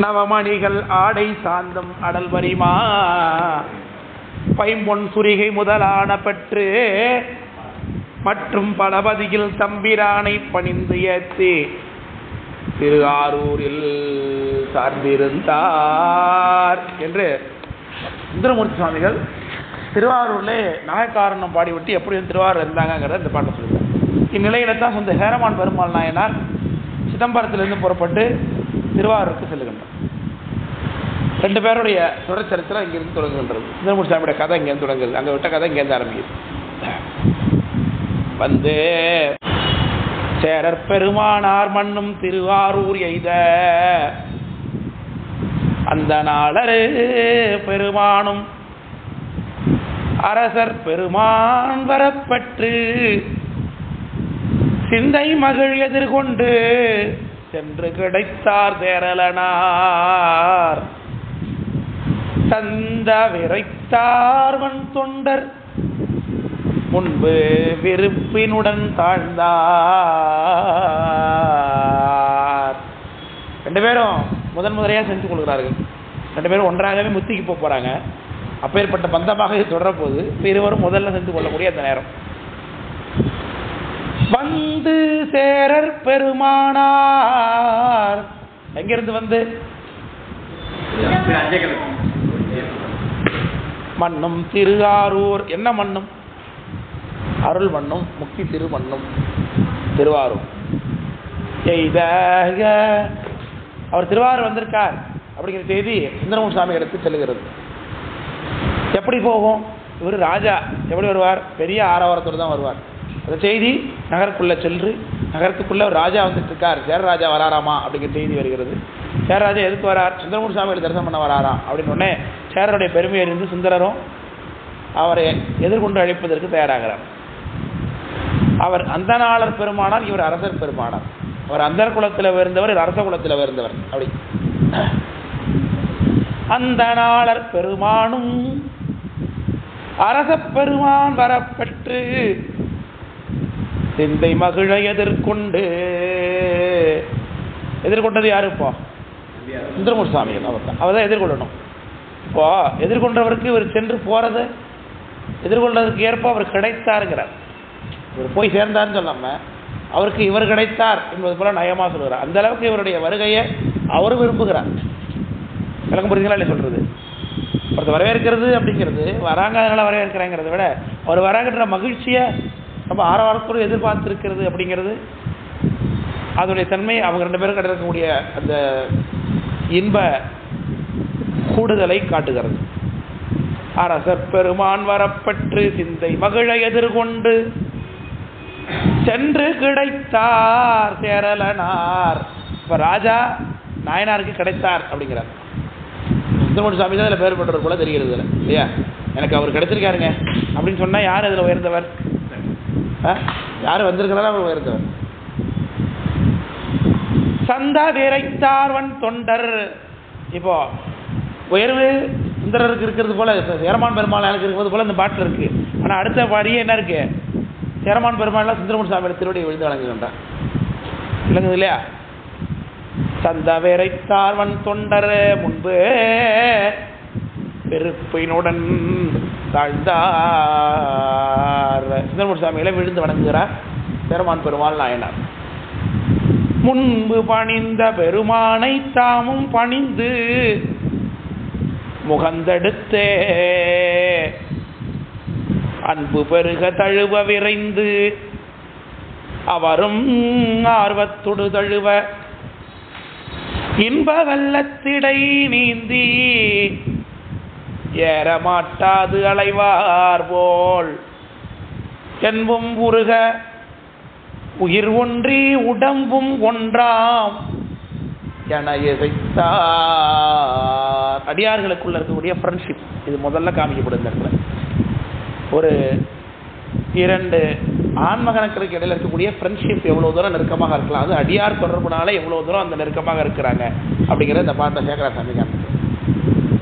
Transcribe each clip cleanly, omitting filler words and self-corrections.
நவமணிகள் ஆடை சாந்தம் அடல் வரிமா பைம்பொன் சுரிகை முதலான பெற்று மற்றும் பலபதியில் தம்பிரானை பணிந்து ஏற்றி திருவாரூரில் சார்ந்திருந்தார் என்று சுந்தரமூர்த்தி சுவாமிகள் திருவாரூரில் நாயக்காரணம் பாடிவிட்டு எப்படி திருவாரூர் இருந்தாங்கிறத இந்த பாட்டை சொல்லுவார். இந்நிலையில தான் சொந்த சேரமான் பெருமாள் நாயனார் சிதம்பரத்திலிருந்து புறப்பட்டு திருவாரூருக்கு செல்லுகின்றார். ரெண்டு பேருடைய தொடர் சரித்திரம் இங்கிருந்து தொடங்குகின்றது. சுந்தரமூர்த்தி சுவாமியோட கதை இங்கேருந்து தொடங்குது, அங்கே விட்ட கதை இங்கேருந்து ஆரம்பிக்குது. வந்து சேரர் பெருமானார் மண்ணும் திருவாரூர் எய்த அந்த நாளரு பெருமானும் அரசர் பெருமான் வரப்பற்று சிந்தை மகிழ் எதிர்கொண்டு சென்று கிடைத்தார் தேரலனார் தந்த விரைத்தார்வன் தொண்டர் முன்பு விருப்பினுடன் தாழ்ந்தார். ரெண்டு பேரும் முதன்முறையாக செஞ்சு கொள்கிறார்கள். ரெண்டு பேரும் ஒன்றாகவே முத்திக்கு போகிறாங்க. அப்பேற்பட்ட பந்தமாக இது தொடர போது இருவரும் முதல்ல செஞ்சு கொள்ளக்கூடிய அந்த நேரம் வந்து சேரர் பெருமானார் எங்கிருந்து வந்து மண்ணும் திருவாரூர். என்ன மண்ணும்? அருள் மண்ணும் முக்தி திரு மண்ணும் திருவாரூர் எய்த அவர் திருவாரூர் வந்திருக்கார் அப்படிங்கிற செய்தி சுந்தரமூர்த்தி சுவாமி எடுத்து செல்லுகிறது. எப்படி போகும்? இவர் ராஜா எப்படி வருவார்? பெரிய ஆரவாரத்தோடு தான் வருவார். அந்த செய்தி நகருக்குள்ள சென்று நகரத்துக்குள்ள ஒரு ராஜா வந்துட்டு இருக்கார், சேரராஜா வராராமா அப்படிங்கிற செய்தி வருகிறது. சேரராஜா எதுக்கு வரார்? சுந்தரமூர்த்தி சுவாமிகளை தரிசனம் பண்ண வராராம் அப்படின்னு உடனே சேரருடைய பெருமையை இருந்து சுந்தரரும் அவரை எதிர்கொண்டு அழைப்பதற்கு தயாராகிறார். அவர் அந்தநாளர் பெருமானார், இவர் அரசர் பெருமானார். அவர் அந்தர் குலத்தில் உயர்ந்தவர், இவர் அரச குலத்தில் உயர்ந்தவர். அப்படி அந்தநாளர் பெருமானும் அரச பெருமான் வரப்பெற்று சிந்தை மகிழ எதிர்கொண்டு. எதிர்கொண்டது யாரு? இப்போ சுந்தரமூர்த்தி சுவாமிகள். அவர் தான் எதிர்கொள்ளணும். இப்போ எதிர்கொண்டவருக்கு இவர் சென்று போறது எதிர்கொண்டதுக்கு ஏற்ப அவர் கிடைத்தாருங்கிறார். இவர் போய் சேர்ந்தார்னு சொல்லாம அவருக்கு இவர் கிடைத்தார் என்பது போல நயமா சொல்கிறார். அந்த அளவுக்கு இவருடைய வருகையை அவர் விரும்புகிறார். விளக்கம் புரியுதுங்களா இல்லை சொல்றது? ஒருத்தர் வரவேற்கிறது அப்படிங்கிறது வராங்க அதனால வரவேற்கிறாங்கிறத விட அவர் வராங்கன்ற மகிழ்ச்சியை நம்ம ஆரவாரத்தோடு எதிர்பார்த்திருக்கிறது அப்படிங்கிறது அதனுடைய தன்மை அவங்க ரெண்டு பேரும் கிடைக்கக்கூடிய அந்த இன்ப கூடுதலை காட்டுகிறது. அரசர் பெருமான் வரப்பெற்று சிந்தை மகிழ எதிர்கொண்டு சென்று கிடைத்தார் சேரலனார். இப்ப ராஜா நாயனாருக்கு கிடைத்தார் அப்படிங்கிறார். சுந்தரமூர்த்தி சுவாமி தான் அதில் பேர் பெற்றவர் போல தெரிகிறது இல்லையா? எனக்கு அவர் கிடைச்சிருக்காருங்க அப்படின்னு சொன்னா யார் அதில் உயர்ந்தவர்? யார் வந்திருக்கிறாரோ அவர் உயர்ந்தவர். சந்தா விரைத்தார்வன் தொண்டர். இப்போ உயர்வு சுந்தரருக்கு இருக்கிறது போல சேரமான் பெருமாள் எனக்கு இருக்கிறது போல இந்த பாட்டில் இருக்கு. ஆனால் அடுத்த பாடியே என்ன இருக்கு? சேரமான் பெருமாள் சுந்தரமூர்த்தி சுவாமியோட திருவடியை விழுந்து வழங்குகின்றார். விளங்குது இல்லையா? சந்த விரைத்தார்வன் தொண்டர் முன்பு பெருப்பினுடன் தாழ்ந்தார். சுந்தரமூர்த்தி சுவாமிகளை விழுந்து வணங்குகிறார் சேரமான் பெருமாள் நாயனார். முன்பு பணிந்த பெருமானை தாமும் பணிந்து முகந்தெடுத்தே அன்பு பெருக தழுவ விரைந்து அவரும் ஆர்வத்தொடு தழுவ இன்ப வெள்ளத்திடை நீந்தி ஏறமாட்டாது அலைவார் போல் என்பும் உருக உயிர் ஒன்றி உடம்பும் ஒன்றாம் என இசைத்தார். அடியார்களுக்குள்ள இருக்கக்கூடிய ஃப்ரெண்ட்ஷிப் இது முதல்ல காமிக்கப்படும். இந்த இடத்துல ஒரு இரண்டு ஆண்மகனுக்கு இடையில இருக்கக்கூடிய ஃப்ரெண்ட்ஷிப் எவ்வளவு தூரம் நெருக்கமாக இருக்கலாம், அது அடியார் தொடர்புனால எவ்வளவு தூரம் அந்த நெருக்கமாக இருக்கிறாங்க அப்படிங்கிற இந்த பாட்டை சேகராசாமி காண்பிக்கிறார்.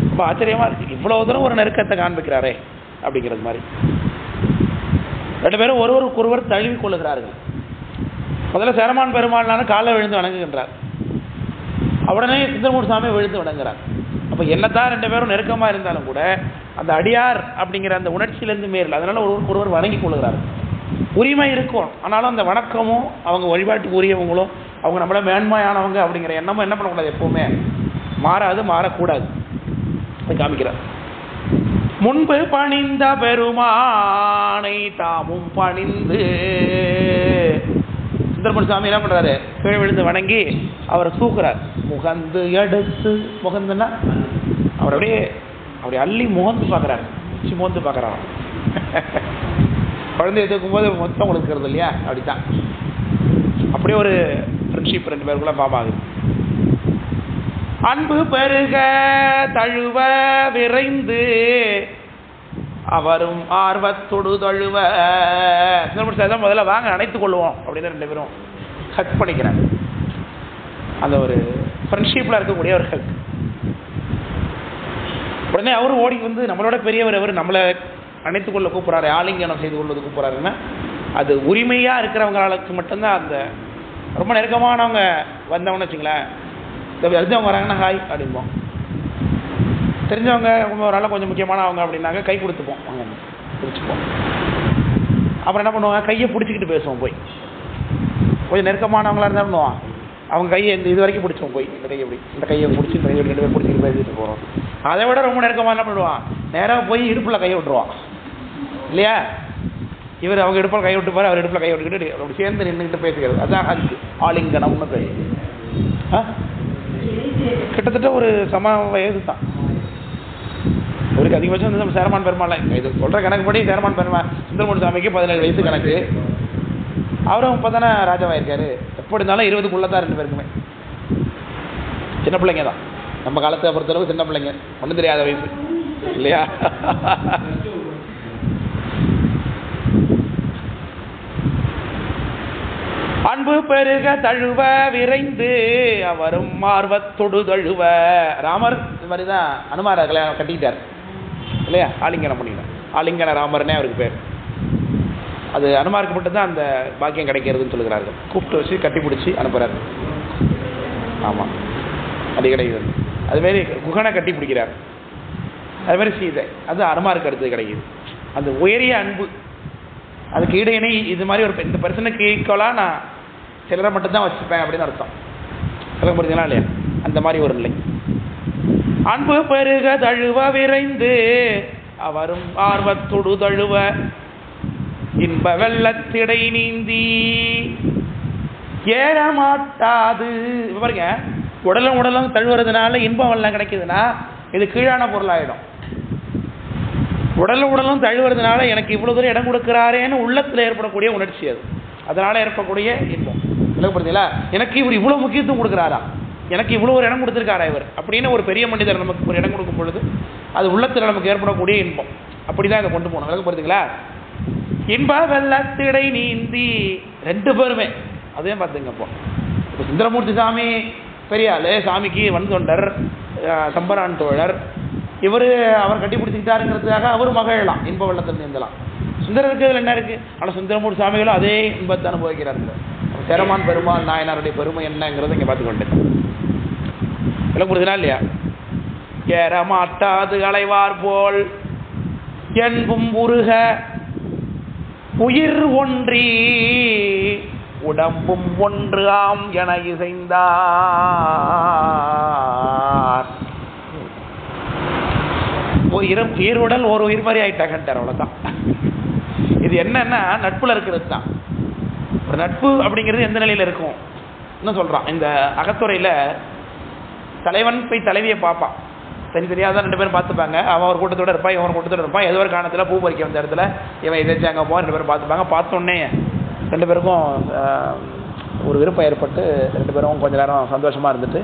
ரொம்ப ஆச்சரியமா இருக்கு, இவ்வளவு தூரம் ஒரு நெருக்கத்தை காண்பிக்கிறாரே அப்படிங்கிறது மாதிரி. ரெண்டு பேரும் ஒருவருக்கு ஒருவர் தழுவி கொள்ளுகிறார்கள். முதல்ல சேரமான் பெருமாள்னால காலை விழுந்து வணங்குகின்றார். உடனே சுந்தரமூர்த்தி சாமி விழுந்து வணங்குறார். அப்போ என்னத்தான் ரெண்டு பேரும் நெருக்கமாக இருந்தாலும் கூட அந்த அடியார் அப்படிங்கிற அந்த உணர்ச்சியிலேருந்து மேல், அதனால ஒருவர் வணங்கி கொள்கிறார். உரிமை இருக்கும், ஆனாலும் அந்த வணக்கமும் அவங்க வழிபாட்டுக்கு உரியவங்களும் அவங்க நம்மள மேன்மையானவங்க அப்படிங்கிற எண்ணமும் என்ன பண்ணக்கூடாது, எப்பவுமே மாறாது, மாறக்கூடாது. அது காமிக்கிறார். முன்பு பணிந்த பெருமானை தாமும் பணிந்து சுந்தரமூர்த்தி சாமி என்ன பண்றாரு, கீழே விழுந்து வணங்கி அவரை தூக்குறார். முகந்து எடுத்து, முகந்துன்னா அவர் அப்படியே அப்படி அள்ளி முகந்து பார்க்குறாரு, உச்சி முகந்து பார்க்குறாரு. குழந்தைய தூக்கும்போது மொத்தம் கொடுக்கறது இல்லையா, அப்படித்தான். அப்படியே ஒரு ஃப்ரெண்ட்ஷிப் ரெண்டு பேருக்குள்ள பாமாகுது. அன்பு பெருக தழுவ விரைந்து அவரும் ஆர்வத்தொடு தழுவ. தான் முதல்ல வாங்க அணைத்துக் கொள்வோம் அப்படின்னு ரெண்டு பேரும் ஹக் பண்ணிக்கிறாங்க. அந்த ஒரு ஃப்ரெண்ட்ஷிப்பில் இருக்கக்கூடிய ஒரு ஹக். உடனே அவரும் ஓடி வந்து நம்மளோட பெரியவர் அவர் நம்மளை அணைத்துக் கொள்ள கூப்பிட்றாரு, ஆலிங்கனம் செய்து கொள்வது கூப்பிட்றாருன்னா அது உரிமையாக இருக்கிறவங்களுக்கு மட்டும்தான். அந்த ரொம்ப நெருக்கமானவங்க வந்தவங்கன்னு வச்சுங்களேன், தெரிஞ்சவங்க வராங்கன்னா ஹாய் அப்படிம்போம், தெரிஞ்சவங்க ஒரு நாள் கொஞ்சம் முக்கியமானவங்க அப்படின்னாங்க கை கொடுத்துப்போம், வாங்க பிடிச்சிப்போம். அப்புறம் என்ன பண்ணுவாங்க, கையை பிடிச்சிக்கிட்டு பேசுவோம். போய் கொஞ்சம் நெருக்கமானவங்களா இருந்தால் பண்ணுவான், அவங்க கையை இது வரைக்கும் பிடிச்சோம், போய் இந்த கையை இந்த கையை பிடிச்சி இந்த கையை ரெண்டு பேர் பிடிச்சிட்டு பேசிட்டு போகிறோம். அதை விட ரொம்ப நெருக்கமாக என்ன பண்ணுவான், நேராக போய் இடுப்பில் கையை விட்டுருவான் இல்லையா. இவர் அவங்க இடுப்பில் கை விட்டுப்பார், அவர் இடுப்பில் கை விட்டுக்கிட்டு அப்படி சேர்ந்து நின்றுக்கிட்டு பேசுகிறது. அதான் ஹக், ஆலிங்கனம்னு கை. கிட்டத்தட்ட ஒரு சம வயது தான் அவருக்கு. அதிகபட்சம் வந்து நம்ம சேரமான் பெருமாள் இது சொல்கிற கணக்குப்படி சேரமான் பெருமாள் சுந்தரமூர்த்தி சாமிக்கு 17 வயசு கணக்கு. அவரும் இப்போ தானே ராஜாவாயிருக்காரு. எப்படி இருந்தாலும் 20க்குள்ளே தான் ரெண்டு பேருக்குமே. சின்ன பிள்ளைங்க தான் நம்ம காலத்தை பொறுத்தளவு, சின்ன பிள்ளைங்க, ஒன்றும் தெரியாத வயசு இல்லையா. அன்பு பெருக தழுவ விரைந்து அவரும் ஆர்வத்தொடு தழுவ. ராமர் இது மாதிரி தான் அனுமார கல்யாணம் கட்டிக்கிட்டார் இல்லையா, ஆலிங்கனம் பண்ணிட்டார். ஆலிங்கன ராமர்னே அவருக்கு பேர். அது அனுமாருக்கு மட்டும்தான் அந்த பாக்கியம் கிடைக்கிறதுன்னு சொல்லுகிறார்கள். கூப்பிட்டு வச்சு கட்டி பிடிச்சி அனுப்புகிறார். ஆமாம், அது கிடைக்குது. அதுமாரி குகனை கட்டி பிடிக்கிறார். அதுமாதிரி சீதை, அது அனுமாருக்கு அடுத்தது கிடைக்கிது. அந்த உயரிய அன்பு, அதுக்கு இடையினை இது மாதிரி ஒரு இந்த பர்சனுக்கு ஈக்குவலாக நான் சிலரை மட்டும்தான் வச்சுப்பேன் அப்படின்னு அர்த்தம். சிலர் புரிஞ்சுங்களா இல்லையா, அந்த மாதிரி ஒரு நிலை. அன்பு பெருக தழுவ விரைந்து அவரும் ஆர்வத்தொடு தழுவ இன்ப வெள்ளத்திடை நீந்தி ஏறமாட்டாது. பாருங்க, உடலும் தழுவுறதுனால இன்பம் வெள்ளம் கிடைக்குதுன்னா இது கீழான பொருளாயிடும். உடலும் தழுவுறதுனால எனக்கு இவ்வளவு தூரம் இடம் கொடுக்கிறாரேன்னு உள்ளத்தில் ஏற்படக்கூடிய உணர்ச்சி, அது அதனால ஏற்படக்கூடிய இன்பம். புரியுதுங்களா, எனக்கு இவர் இவ்வளவு முக்கியத்துவம் கொடுக்குறாரா, எனக்கு இவ்வளவு ஒரு இடம் கொடுத்துருக்காரா இவர் அப்படின்னு ஒரு பெரிய மனிதர் நமக்கு ஒரு இடம் கொடுக்கும் பொழுது அது உள்ளத்தில் நமக்கு ஏற்படக்கூடிய இன்பம். அப்படிதான் இதை கொண்டு போகணும். விளக்க புரியுதுங்களா. இன்ப வெள்ளத்திடை நீந்தி ரெண்டு பேருமே அதையும் பார்த்துங்க. இப்போ சுந்தரமூர்த்தி சாமி பெரியாள், சாமிக்கு வந்தொண்டர், சம்பரான் தோழர். இவர் அவர் கட்டி பிடிச்சிக்கிட்டாருங்கிறதுக்காக அவர் மகிழலாம், இன்ப வெள்ளத்தில் நீந்தலாம். சுந்தரருக்கு இதில் என்ன இருக்குது, ஆனால் சுந்தரமூர்த்தி சாமிகளும் அதே இன்பத்தை அனுபவிக்கிறார்கள். சேரமான் பெருமாள் நாயனாருடைய பெருமை என்னங்கிறத இங்கே பார்த்துக்கொண்டேன். விளக்க புரியுதுனா இல்லையா. ஏறமாட்டாது அலைவார் போல் என்பும் உருக உயிர் ஒன்றி உடம்பும் ஒன்று ஆம் என இசைந்தார். உயிருடல் ஒரு உயிர் மாதிரி ஆயிட்டாங்கன்றார். அவ்வளோதான். இது என்னன்னா நட்புல இருக்கிறது தான். ஒரு நட்பு அப்படிங்கிறது எந்த நிலையில் இருக்கும் இன்னும் சொல்கிறான். இந்த அகத்துறையில் தலைவன் போய் தலைவியை பார்ப்பான். தெரியாதான் ரெண்டு பேரும் பார்த்துப்பாங்க. அவன் ஒரு கூட்டத்தோடு இருப்பான், இவன் ஒரு கூட்டத்தோடு இருப்பான். ஏதோ ஒரு காரணத்தில் பூ பறிக்க வந்த இடத்துல இவன் எதாச்சும் அங்கே போவான். ரெண்டு பேரும் பார்த்துப்பாங்க. பார்த்தோன்னே ரெண்டு பேருக்கும் ஒரு விருப்பம் ஏற்பட்டு ரெண்டு பேரும் கொஞ்ச நேரம் சந்தோஷமாக இருந்துட்டு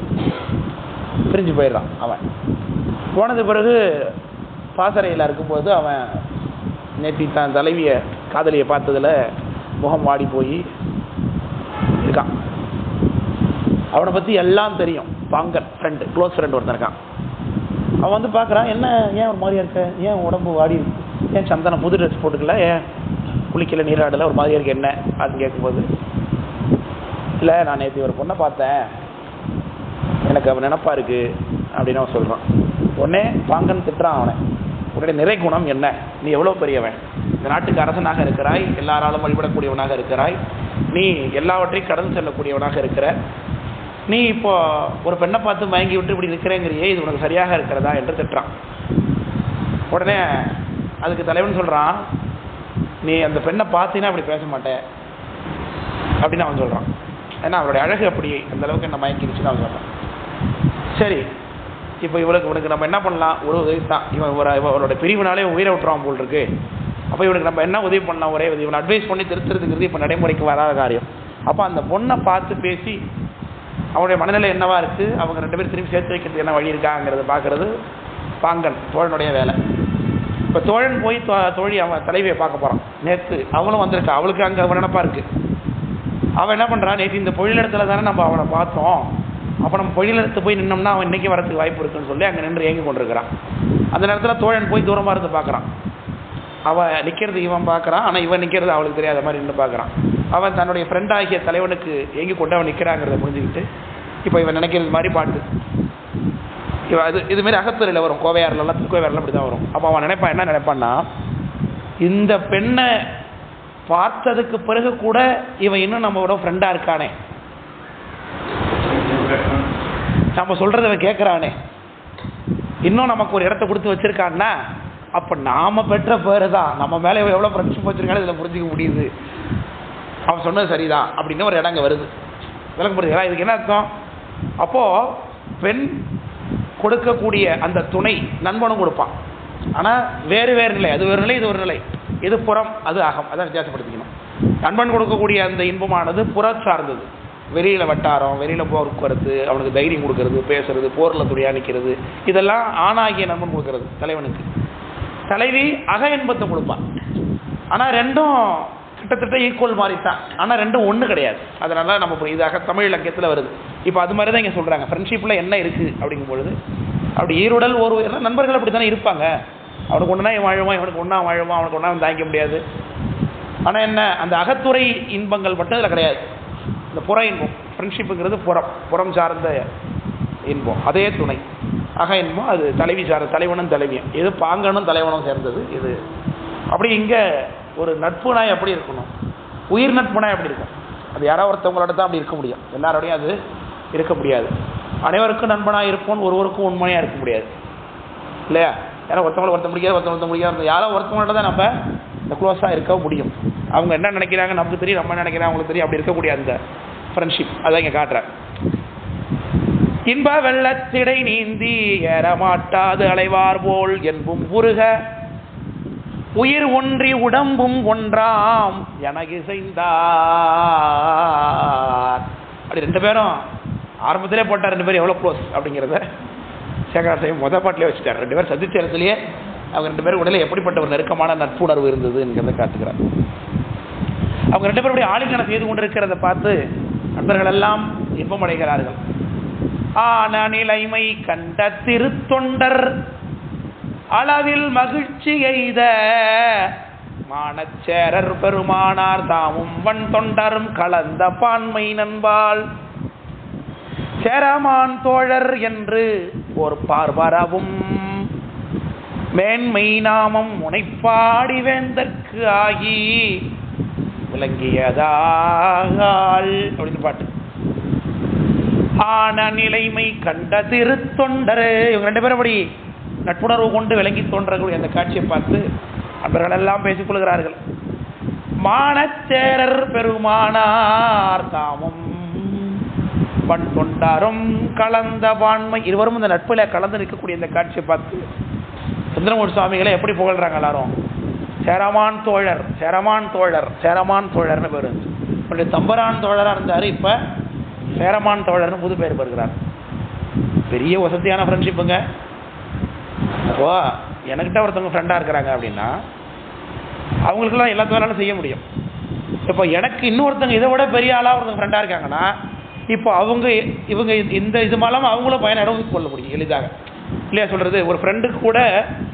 பிரிஞ்சு போயிடுறான். அவன் போனது பிறகு பாசறையில் இருக்கும்போது அவன் நேற்று தான் தலைவியை காதலியை பார்த்ததில் முகம் வாடி போய் இருக்கான். அவனை பற்றி எல்லாம் தெரியும். பாங்கன் ஃப்ரெண்டு, க்ளோஸ் ஃப்ரெண்டு ஒருத்தன் இருக்கான். அவன் வந்து பார்க்குறான், என்ன ஏன் ஒரு மாதிரியா இருக்க, ஏன் உடம்பு வாடி இருக்கு, ஏன் சந்தனம் புது ட்ரெஸ் போட்டுக்கல, ஏன் குளிக்கல நீராடலை, ஒரு மாதிரியா இருக்கு என்ன அப்படின்னு கேட்கும்போது, இல்லை நான் நேற்று ஒரு பொண்ணை பார்த்தேன், எனக்கு அவன் நினப்பா இருக்கு அப்படின்னு அவன் சொல்கிறான். உடனே பாங்கன் திட்டுறான் அவனை. உன்னுடைய நிறை குணம் என்ன? நீ எவ்வளோ பெரியவன், இந்த நாட்டுக்கு அரசனாக இருக்கிறாய், எல்லாராலும் வழிபடக்கூடியவனாக இருக்கிறாய், நீ எல்லாவற்றையும் கடந்து செல்லக்கூடியவனாக இருக்கிற, நீ இப்போ ஒரு பெண்ணை பார்த்து மயங்கி விட்டு இப்படி இருக்கிறேங்கிறியே, இது உனக்கு சரியாக இருக்கிறதா என்று திட்டுறான். உடனே அதுக்கு தலைவன் சொல்கிறான், நீ அந்த பெண்ணை பார்த்தீங்கன்னா அப்படி பேச மாட்டேன் அப்படின்னு அவன் சொல்கிறான். ஏன்னா அவருடைய அழகு அப்படி அந்த அளவுக்கு என்ன மயங்கிடுச்சுன்னு அவன் சொல்கிறான். சரி, இப்போ உனக்கு நம்ம என்ன பண்ணலாம்? ஒரு உதவி தான். இவனோட பிரிவினாலே உயிரை விட்டுறான் போல் இருக்கு. அப்போ இவனுக்கு நம்ம என்ன உதவி பண்ணலாம்? ஒரே உதவி, இவனை அட்வைஸ் பண்ணி திருத்துறதுங்கிறது இப்போ நடைமுறைக்கு வராத காரியம். அப்போ அந்த பொண்ணை பார்த்து பேசி அவனுடைய மனநிலை என்னவா இருக்குது, அவங்க 2 பேரும் திரும்பி சேர்த்து வைக்கிறதுக்கு என்ன வழி இருக்காங்கிறத பார்க்குறது பாங்கன் தோழனுடைய வேலை. இப்போ தோழன் போய் தோழி அவன் தலைவியை பார்க்க போகிறான். நேற்று அவளும் வந்திருக்கா, அவளுக்கு அங்கே அவன் நினப்பா இருக்குது. அவன் என்ன பண்ணுறான், நேற்று இந்த பொழிலிடத்துல தானே நம்ம அவனை பார்த்தோம், அப்போ நம்ம பொழிலிடத்து போய் நின்னோம்னா அவன் இன்றைக்கி வரதுக்கு வாய்ப்பு இருக்குன்னு சொல்லி அங்கே நின்று ஏங்கி கொண்டிருக்கிறான். அந்த நேரத்தில் தோழன் போய் தூரமாக இருந்து பார்க்குறான். அவன் நிற்கிறது இவன் பார்க்குறான், ஆனால் இவன் நிற்கிறது அவளுக்கு தெரியாத மாதிரி நின்று பார்க்குறான். அவன் தன்னுடைய ஃப்ரெண்ட் ஆகிய தலைவனுக்கு ஏங்கி கொண்டு அவன் நிற்கிறாங்கிறத புரிஞ்சுக்கிட்டு இப்போ இவன் நினைக்கிறது மாதிரி பாட்டு இவன் இதுமாரி அகத்துறையில் வரும், கோவையாறுலாம் திருக்கோவையாறுலாம் அப்படி தான் வரும். அப்போ அவன் நினைப்பான், என்ன நினைப்பான்னா, இந்த பெண்ணை பார்த்ததுக்கு பிறகு கூட இவன் இன்னும் நம்மளோட ஃப்ரெண்டாக இருக்கானே, நம்ம சொல்கிறத அவன் கேட்குறானே, இன்னும் நமக்கு ஒரு இடத்த கொடுத்து வச்சுருக்கான்னா, அப்போ நாம் பெற்ற பேர் தான், நம்ம மேலே எவ்வளோ ஃப்ரெண்ட்ஷிப் வச்சுருக்கானு இதில் புரிஞ்சிக்க முடியுது. அவன் சொன்னது சரிதான் அப்படின்னு ஒரு இடங்க வருது. விளக்க புரியுதுங்களா? இதுக்கு என்ன அர்த்தம்? அப்போது பெண் கொடுக்கக்கூடிய அந்த துணை நண்பனும் கொடுப்பான், ஆனால் வேறு வேறு நிலை. அது ஒரு நிலை, இது ஒரு நிலை. இது புறம், அது அகம். அதான் வித்தியாசப்படுத்திக்கணும். நண்பன் கொடுக்கக்கூடிய அந்த இன்பமானது புற சார்ந்தது. வெளியில் வட்டாரம், வெளியில் போக்குவரத்து, அவனுக்கு தைரியம் கொடுக்கறது, பேசுறது, போரில் துணியாக நிற்கிறது, இதெல்லாம் ஆணாகிய நண்பன் கொடுக்கறது தலைவனுக்கு. தலைவி அக இன்பத்தை கொடுப்பான். ஆனால் ரெண்டும் கிட்டத்தட்ட ஈக்குவல் மாதிரி தான், ஆனால் ரெண்டும் ஒன்று கிடையாது. அதனால நம்ம இதாக தமிழ் இலக்கியத்தில் வருது. இப்போ அது மாதிரி தான் இங்கே சொல்கிறாங்க, ஃப்ரெண்ட்ஷிப்பில் என்ன இருக்குது அப்படிங்கும்பொழுது, அப்படி ஈருடல் ஒரு நண்பர்கள் அப்படி தானே இருப்பாங்க. அவனுக்கு ஒன்றுனா வாழுவான், இவனுக்கு ஒன்றா வாழுவான், அவனுக்கு ஒன்றா தாங்கிக்க முடியாது. ஆனால் என்ன, அந்த அகத்துறை இன்பங்கள் மட்டும் இதில் கிடையாது. இந்த புற இன்பம், ஃப்ரெண்ட்ஷிப்புங்கிறது புறம் சார்ந்த இன்பம், அதே துணை. அக இன்பம் அது தலைவி சார்ந்த, தலைவனும் தலைவியும், இது பாங்கனும் தலைவனும் சேர்ந்தது இது. அப்படி இங்கே ஒரு நட்பு நாய் எப்படி இருக்கணும், உயிர் நட்பு நாய் எப்படி இருக்கும், அது யாராவது ஒருத்தவங்களோட தான் அப்படி இருக்க முடியும், எல்லாரோடையும் அது இருக்க முடியாது. அனைவருக்கும் நண்பனாக இருப்போம், ஒருவருக்கும் உண்மையாக இருக்க முடியாது இல்லையா? ஏன்னா ஒருத்தவங்களை ஒருத்த முடியாது, யாரோ ஒருத்தவங்கள்ட்ட தான் நம்ம இந்த க்ளோஸாக இருக்க முடியும். அவங்க என்ன நினைக்கிறாங்க நமக்கு தெரியும், நம்ம நினைக்கிறாங்க அவங்களுக்கு தெரியும், அப்படி இருக்கக்கூடிய அந்த ஃப்ரெண்ட்ஷிப் அதான் இங்கே காட்டுறேன். இன்ப வெள்ளத்திடை நீந்தி ஏறமாட்டாது அலைவார் போல் என்பும் உருக உயிர் ஒன்றி உடம்பும் ஒன்றாம் எனக்கு செய்தார். அப்படி 2 பேரும் ஆரம்பத்திலே போட்டார். 2 பேரும் எவ்வளோ க்ளோஸ் அப்படிங்கிறத சேகராசையும் பாட்டிலே வச்சுட்டார். 2 பேரும் சந்திச்ச இடத்துலையே அவங்க 2 பேரும் உடனே எப்படிப்பட்ட ஒரு நெருக்கமான நட்புணர்வு இருந்ததுங்கிறத காட்டுகிறார். அவங்க 2 பேரும் அப்படி ஆலிங்கனம் செய்து கொண்டிருக்கிறத பார்த்து நண்பர்கள் எல்லாம் இன்பமடைகிறார்கள். ஆன நிலைமை கண்ட திருத்தொண்டர் அளவில் மகிழ்ச்சி எய்த மானச்சேரர் பெருமானார் தாமும் வன் தொண்டரும் கலந்த பான்மை நண்பால் சேரமான் தோழர் என்று ஒரு பார்வரவும் மேன்மை நாமம் முனைப்பாடி வேந்தற்கு ஆகி விளங்கியதால் அப்படின்னு பாட்டு. ஆன நிலைமை கண்ட திருத்தொண்டர், இவங்க 2 பேரும் அப்படி நட்புணர்வு கொண்டு விளங்கி தோன்றக்கூடிய அந்த காட்சியை பார்த்து நண்பர்கள் எல்லாம் பேசிக் கொள்கிறார்கள். மானச்சேரர் பெருமானார் தாமும் பண் தொண்டாரும் கலந்த பான்மை, இருவரும் இந்த நட்புல கலந்து நிற்கக்கூடிய இந்த காட்சியை பார்த்து சுந்தரமூர்த்தி சுவாமிகளை எப்படி புகழ்றாங்க எல்லாரும். சேரமான் தோழர், சேரமான் தோழர், சேரமான் தோழர்னு பேர் இருந்துச்சு. அப்படி தம்பரான் தோழராக இருந்தார், இப்போ சேரமான் தோழர்னு புது பேர் பெறுகிறார். பெரிய வசதியான ஃப்ரெண்ட்ஷிப்புங்க. அப்போ எனக்கிட்ட ஒருத்தவங்க ஃப்ரெண்டாக இருக்கிறாங்க அப்படின்னா அவங்களுக்கெல்லாம் எல்லாத்து வேணாலும் செய்ய முடியும். இப்போ எனக்கு இன்னொருத்தவங்க இதை விட பெரிய ஆளாக ஒருத்தவங்க ஃப்ரெண்டாக இருக்காங்கன்னா இப்போ இவங்க இந்த இது மூலமாக அவங்களும் பயன் அடைந்து கொள்ள முடியும் எளிதாக இல்லையா? சொல்கிறது, ஒரு ஃப்ரெண்டுக்கு கூட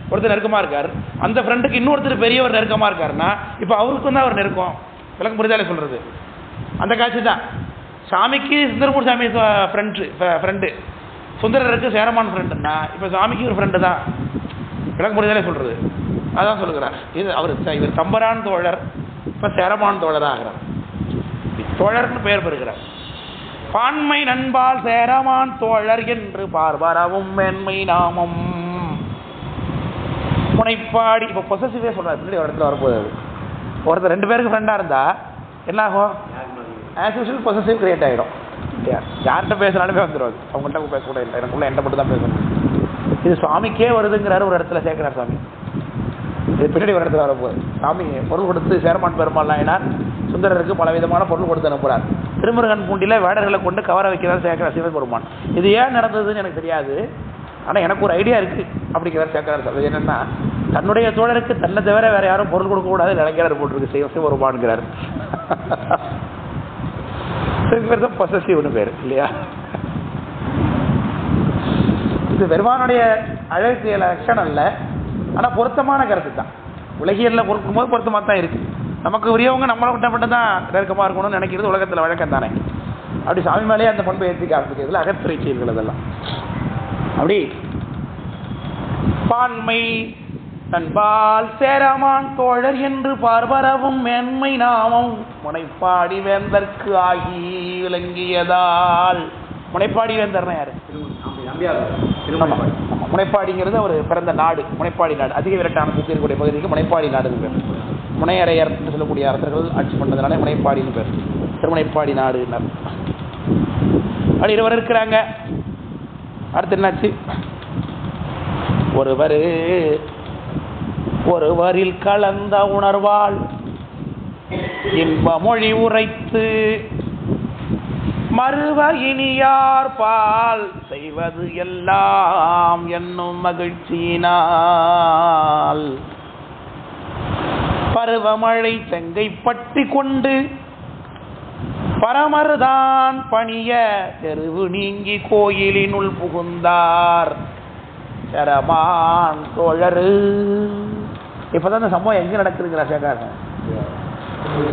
ஒருத்தர் நெருக்கமாக இருக்கார், அந்த ஃப்ரெண்டுக்கு இன்னொருத்தர் பெரியவர் நெருக்கமாக இருக்காருன்னா இப்போ அவருக்கும் தான் அவர் நெருக்கம். விளக்கம் புரிதாலே சொல்கிறது? அந்த காட்சி தான் சாமிக்கு சுந்தரமூர்த்தி சாமி ஃப்ரெண்டு, சுந்தரருக்கு சேரமான் ஃப்ரெண்டுன்னா இப்போ சாமிக்கு ஒரு ஃப்ரெண்டு தான். விளக்கு முடிதாலே சொல்கிறது அதான் சொல்லுகிறார். இது இவர் தம்பரான் தோழர், இப்போ சேரமான் தோழராக ஆகிறார். தோழர்னு பெயர் பெறுகிறார். பான்மை நண்பால் சேரமான் தோழர் என்று பார்வரவும் மேன்மை நாமம் முனைப்பாடி. இப்போ பொசசிவே சொல்கிறார். பின்னாடி ஒரு இடத்துல வரப்போகுது. ஒருத்தர் 2 பேருக்கு ஃப்ரெண்டாக இருந்தால் என்ன ஆகும்? ஆஸ் யூஷுவல் பொசசிவ் கிரியேட் ஆகிடும். யார்கிட்ட பேசுனாலுமே வந்துடுவாது. அவங்கள்ட்ட பேசக்கூட இல்லை, எனக்குள்ள என்கிட்ட மட்டும் தான் பேசணும். இது சுவாமிக்கே வருதுங்கிறாரு ஒரு இடத்துல சேர்க்கிறார் சாமி. இது பின்னாடி ஒரு இடத்துல வரப்போகுது. சாமி பொருள் கொடுத்து சேரமான் பெருமாள் நாயனார் சுந்தரருக்கு பல விதமான பொருள் கொடுத்து அனுப்புகிறார். திருமுருகன் பூண்டியில் வேடர்களை கொண்டு கவர வைக்கிறார் சேர்க்கிறார் சிவபெருமான். இது ஏன் நடந்ததுன்னு எனக்கு தெரியாது, ஆனால் எனக்கு ஒரு ஐடியா இருக்குது அப்படிங்கிறார் சேர்க்கிறார். அது என்னென்னா, தன்னுடைய தோழருக்கு தன்னை தவிர வேறு யாரும் பொருள் கொடுக்கக்கூடாது நினைக்கிறார் போட்டிருக்கு சிவபெருமான்கிறார். பேர் தான் பொசசிவ்னு பேர் இல்லையா? இது பெருமானுடைய அழகிய லட்சணம் இல்லை, ஆனால் பொருத்தமான கருத்து தான். உலகியலில் பொறுக்கும்போது பொருத்தமாக தான் இருக்குது. நமக்கு உரியவங்க நம்மளை விட்ட மட்டும் தான் நெருக்கமாக இருக்கணும்னு நினைக்கிறது உலகத்தில் வழக்கம் தானே. அப்படி சாமி மேலேயே அந்த பண்பை ஏற்றிக்க ஆரம்பிக்கிறதுல அகத்துறை செயல்கள் அதெல்லாம். அப்படி பான்மை நண்பால் சேரமான் தோழர் என்று பார்வரவும் மேன்மை நாமம் முனைப்பாடி வேந்தற்கு ஆகி விளங்கியதால். முனைப்பாடி வேந்தர்னா யாரு? முனைப்பாடிங்கிறது ஒரு பிறந்த நாடு, முனைப்பாடி நாடு. அதிக விரட்டான பூச்சி இருக்கக்கூடிய பகுதிக்கு முனைப்பாடி நாடுன்னு பேர். முனையரையர் என்று சொல்லக்கூடிய அரசர்கள் ஆட்சி பண்ணதுனால முனைப்பாடின்னு பேர். திருமுனைப்பாடி நாடுனர். அப்படி இருவர் இருக்கிறாங்க. அடுத்து என்னாச்சு? ஒருவரில் கலந்த உணர்வால் இன்ப மொழி உரைத்து மறுவ இனியார் பால் செய்வது எல்லாம் என்னும் மகிழ்ச்சியினால் பருவமழை செங்கை பற்றி கொண்டு பரமர்தான் பணிய தெருவு நீங்கி கோயிலினுள் புகுந்தார் சேரமான் தோழரு. இப்பதான் இந்த சம்பவம் எங்க நடக்குதுங்கிறார் சேகாரன்.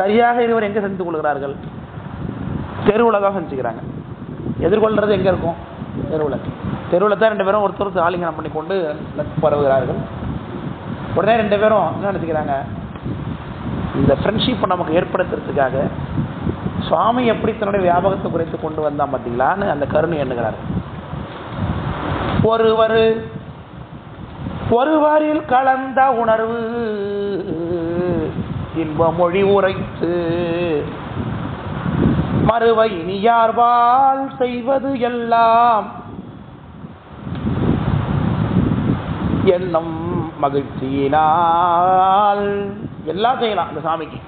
சரியாக இருவர் எங்க சந்தித்துக் கொள்கிறார்கள்? தெருவில் தான் சந்திச்சுக்கிறாங்க. எதிர்கொள்றது எங்க இருக்கும்? தெருவில் தான் 2 பேரும் ஒருத்தர் ஆலிங்கனம் பண்ணி கொண்டு பரவுகிறார்கள். உடனே 2 பேரும் என்ன நினைச்சுக்கிறாங்க? இந்த ஃப்ரெண்ட்ஷிப்பை நமக்கு ஏற்படுத்துறதுக்காக சுவாமி எப்படி தன்னுடைய வியாபகத்தை குறைத்து கொண்டு வந்தா பார்த்தீங்களான்னு அந்த கருணை எண்ணுகிறார். ஒருவரில் கலந்த உணர்வு இன்ப மொழி உரைத்து மறுவ இனியார்வால் செய்வது எல்லாம் என்னும் மகிழ்ச்சியினால். எல்லாம் செய்யலாம் இந்த சாமிக்கு.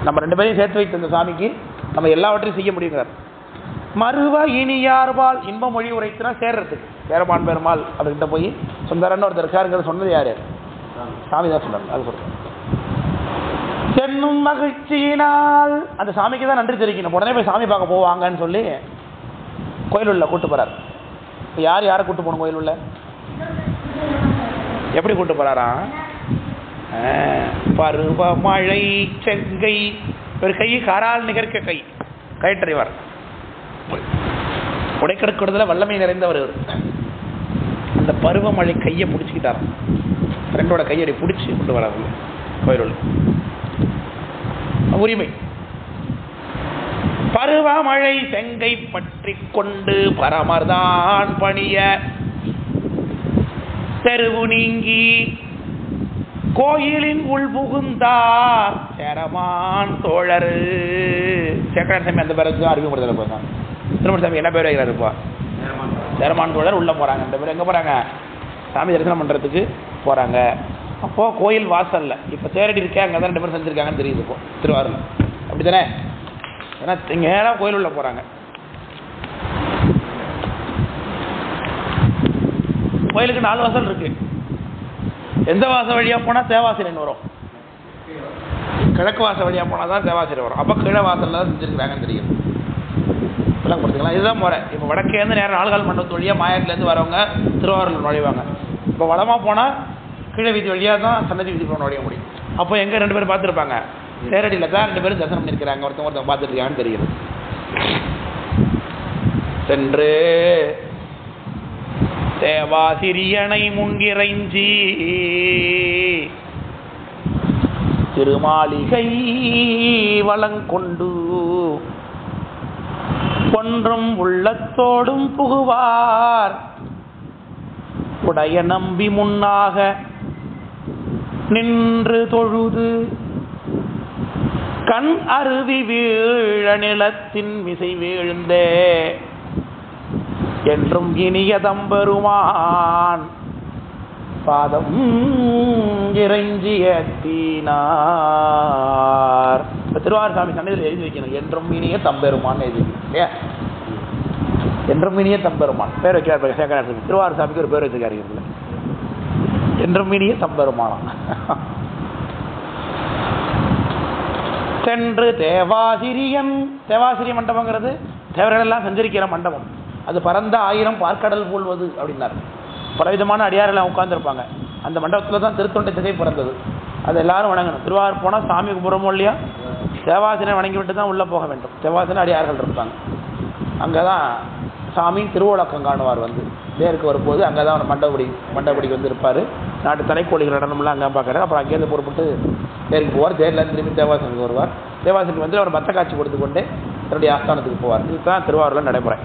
நம்ம 2 பேரையும் சேர்த்து வைத்த இந்த சாமிக்கு நம்ம எல்லாவற்றையும் செய்ய முடியுங்கிறார். மறுவ இனியார்வால் இன்ப மொழி உரைத்துனா சேர்றதுக்கு சேரமான் பெருமாள் அவர்கிட்ட போய் சுந்தரன் ஒருத்தர் இருக்காருங்கிறது சொன்னது யாரு? சாமி தான் சொன்னார். அது சொல்றேன். என்னும் மகிழ்ச்சியினால் அந்த சாமிக்கு தான் நன்றி தெரிவிக்கணும். உடனே போய் சாமி பார்க்க போவாங்கன்னு சொல்லி கோயில் உள்ள கூட்டு போறார். யார் யாரை கூட்டு போகணும்? கோயில் உள்ள எப்படி கூட்டு போறாரா? பருவமழை செங்கை, ஒரு கை காரால் நிகர்க்க கை, கயிற்றறிவார், உடைக்கடுக்கிறதுல வல்லமை நிறைந்தவர். அந்த பருவமழை கையை பிடிச்சிக்கிட்டார். ஃப்ரெண்டோட கையடி பிடிச்சி கொண்டு வராங்க கோயிலுள்ள உரிமை. பருவமழை செங்கை பற்றி கொண்டு பரமர்தான் பணிய தெருவு நீங்கி கோயிலின் உள் புகுந்தார் சேரமான் தோழரு. சேக்கரான் சாமி அந்த பேருக்கு அறிமுகப்படுத்தல போதான். திருமண சாமி என்ன பேர் வைக்கிறாருப்பா? சேரமான் தோழர் உள்ள போறாங்க. 2 பேர் எங்க போறாங்க? சாமி தரிசனம் பண்றதுக்கு போறாங்க. அப்போ கோயில் வாசல்ல இப்ப தேரடி இருக்கே, அங்கதான் 2 பேரும் செஞ்சிருக்காங்கன்னு தெரியுது இப்போ திருவாரூர்ல. அப்படித்தானே? ஏன்னா நேரம் கோயில் உள்ள போறாங்க. கோயிலுக்கு 4 வாசல் இருக்கு. எந்த வாசல் வழியா போனா தேவாசிரியன் வரும்? கிழக்கு வாசல் வழியா போனா தான் தேவாசிரியர் வரும். அப்ப கீழ வாசல்ல தான் செஞ்சிருக்காங்கன்னு தெரியும். கொடுத்துக்கலாம். இதுதான் முறை. இப்போ வடக்கேருந்து நேரம் 4 கால் மண்டபத்து வழியா மாயாட்டிலேருந்து வரவங்க திருவாரூர் நுழைவாங்க. இப்போ வளமா போனா கீழே வீதி வழியா தான் சன்னதி வீதி போன நுழைய முடியும். அப்போ எங்க 2 பேரும் பார்த்துருப்பாங்க? தேரடியில் தான் 2 பேரும் தரிசனம் பண்ணிருக்கிறாங்க. ஒருத்தவங்க பார்த்துருக்காங்கன்னு தெரியுது. சென்று தேவாசிரியனை முன்கிறைஞ்சி திருமாளிகை வளங்கொண்டு ஒன்றும் உள்ளத்தோடும் புகுவார் உடைய நம்பி முன்னாக நின்று தொழுது கண் அருவி வீழ நிலத்தின் மிசை வீழ்ந்தே என்றும் இனிய தம்பெருமான் பாதம் இறைஞ்சியத்தினார். திருவாரூர் சாமி சன்னதியில் எழுதி வைக்கணும், என்றும் இனிய தம்பெருமான் எழுதி வைக்கணும். என்றும் இனிய தம்பெருமான் பேர் வைக்கிறார். திருவாரூர் சாமிக்கு ஒரு பேர் வச்சிருக்காரு, என்றும் இனிய தம்பெருமானம். சென்று தேவாசிரியன், தேவாசிரிய மண்டபங்கிறது தேவர்கள் எல்லாம் சஞ்சரிக்கிற மண்டபம். அது பரந்த 1000 பார்க்கடல் போல்வது அப்படின்னாரு. பலவிதமான அடியாரெல்லாம் உட்கார்ந்துருப்பாங்க. அந்த மண்டபத்தில் தான் திருத்தொண்டை திசை பிறந்தது. அது எல்லாரும் வணங்கணும். திருவாரூர் போனால் சாமி கும்பிட்றோமோ இல்லையா, தேவாசிரியனை வணங்கி விட்டு தான் உள்ளே போக வேண்டும். தேவாசிரியர் அடியார்கள் இருப்பாங்க. அங்கே தான் சாமி திருவோலக்கம் காணுவார். வந்து தேருக்கு வரும்போது அங்கே தான் மண்டபடிக்கு வந்து இருப்பார். நாட்டு தலைக்கோழிகள் நடனம்லாம் அங்கே பார்க்குறாரு. அப்புறம் அங்கேருந்து பொறுப்பட்டு தேருக்கு போவார். தேரில் திரும்பி தேவாசனுக்கு வருவார். தேவாசனுக்கு வந்து அவர் பத்த காட்சி கொடுத்து கொண்டே தன்னுடைய ஆஸ்தானத்துக்கு போவார். இதுதான் திருவாரூரில் நடைமுறை.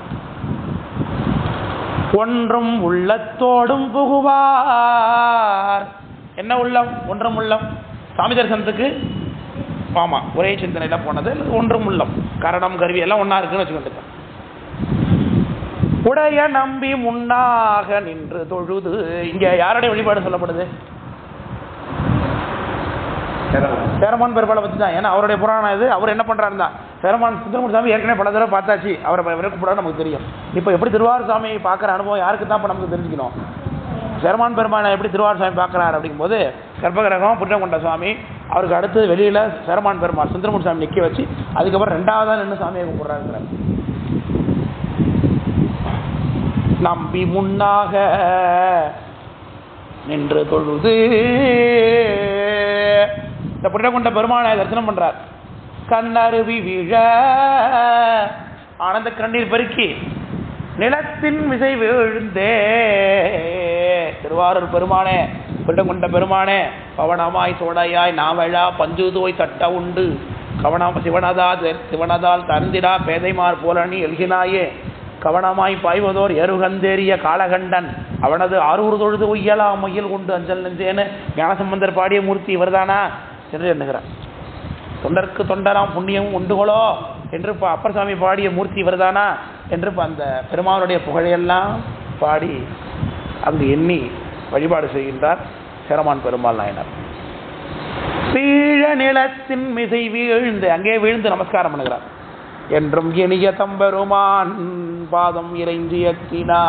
ஒன்றும் உள்ளத்தோடும் புகுவார். என்ன உள்ளம்? ஒன்றும் உள்ளம். சாமி தரிசனத்துக்கு ஆமா ஒரே சிந்தனையில போனது. ஒன்றும் உள்ளம், கரணம் கருவி எல்லாம் ஒன்னா இருக்குன்னு வச்சுக்கிட்டு. உடைய நம்பி முன்னாக நின்று தொழுது. இங்க யாருடைய வழிபாடு சொல்லப்படுது? சேரமான் பெருமாளை பற்றி தான். ஏன்னா அவருடைய புராணம் இது. அவர் என்ன பண்றாருன்னா, சேரமான் சுந்தரமூர்த்தி சாமி ஏற்கனவே பல தடவை பார்த்தாச்சு. அவரை கூப்பிடாது நமக்கு தெரியும். இப்போ எப்படி திருவாரூர் சாமியை பார்க்குற அனுபவம் யாருக்கு தான் இப்போ நமக்கு தெரிஞ்சுக்கணும். சேரமான் பெருமானை எப்படி திருவாரூர் சாமி பார்க்குறாரு அப்படிங்கும்போது, கர்ப்பகிரகம் புற்றங்கொண்ட சுவாமி, அவருக்கு அடுத்து வெளியில் சேரமான் பெருமாள் சுந்தரமூர்த்தி சாமி நிற்க வச்சு அதுக்கப்புறம் 2வதாக நின்று சாமியை கும்பிட்றாருங்கிறார். நம்பி முன்னாக நின்று தொழுது இந்த புற்றங்கொண்ட பெருமானை தரிசனம் பண்றார். கண்ணருவி வீழ ஆனந்த கண்ணீர் பெருக்கி நிலத்தின் மிசை வீழ்ந்தே. திருவாரூர் பெருமானே, புற்றங்கொண்ட பெருமானே, பவனமாய் சோடையாய் நாவழா பஞ்சுதோய் தட்ட உண்டு கவனம் சிவனதால் தருந்திடா பேதைமார் போலணி எழுகினாயே கவனமாய் பாய்வதோர் எருகந்தேறிய காலகண்டன் அவனது 600 தொழுது உய்யலா மையில் கொண்டு அஞ்சல் நெஞ்சேன்னு ஞானசம்பந்தர் பாடிய மூர்த்தி இவர்தானா என்று எண்ணுகிறார். தொண்டருக்கு தொண்டராம் புண்ணியம் உண்டுகளோ என்று அப்பர் சாமி பாடிய மூர்த்தி இவர்தானா என்று அந்த பெருமானுடைய புகழையெல்லாம் பாடி அங்கு எண்ணி வழிபாடு செய்கின்றார் சேரமான் பெருமாள் நாயனார். வீழ நிலத்தின் மிசை வீழ்ந்து, அங்கே வீழ்ந்து நமஸ்காரம் பண்ணுகிறார். என்றும் இனிய தம்பெருமான் பாதம் இறைஞ்சியத்தினார்.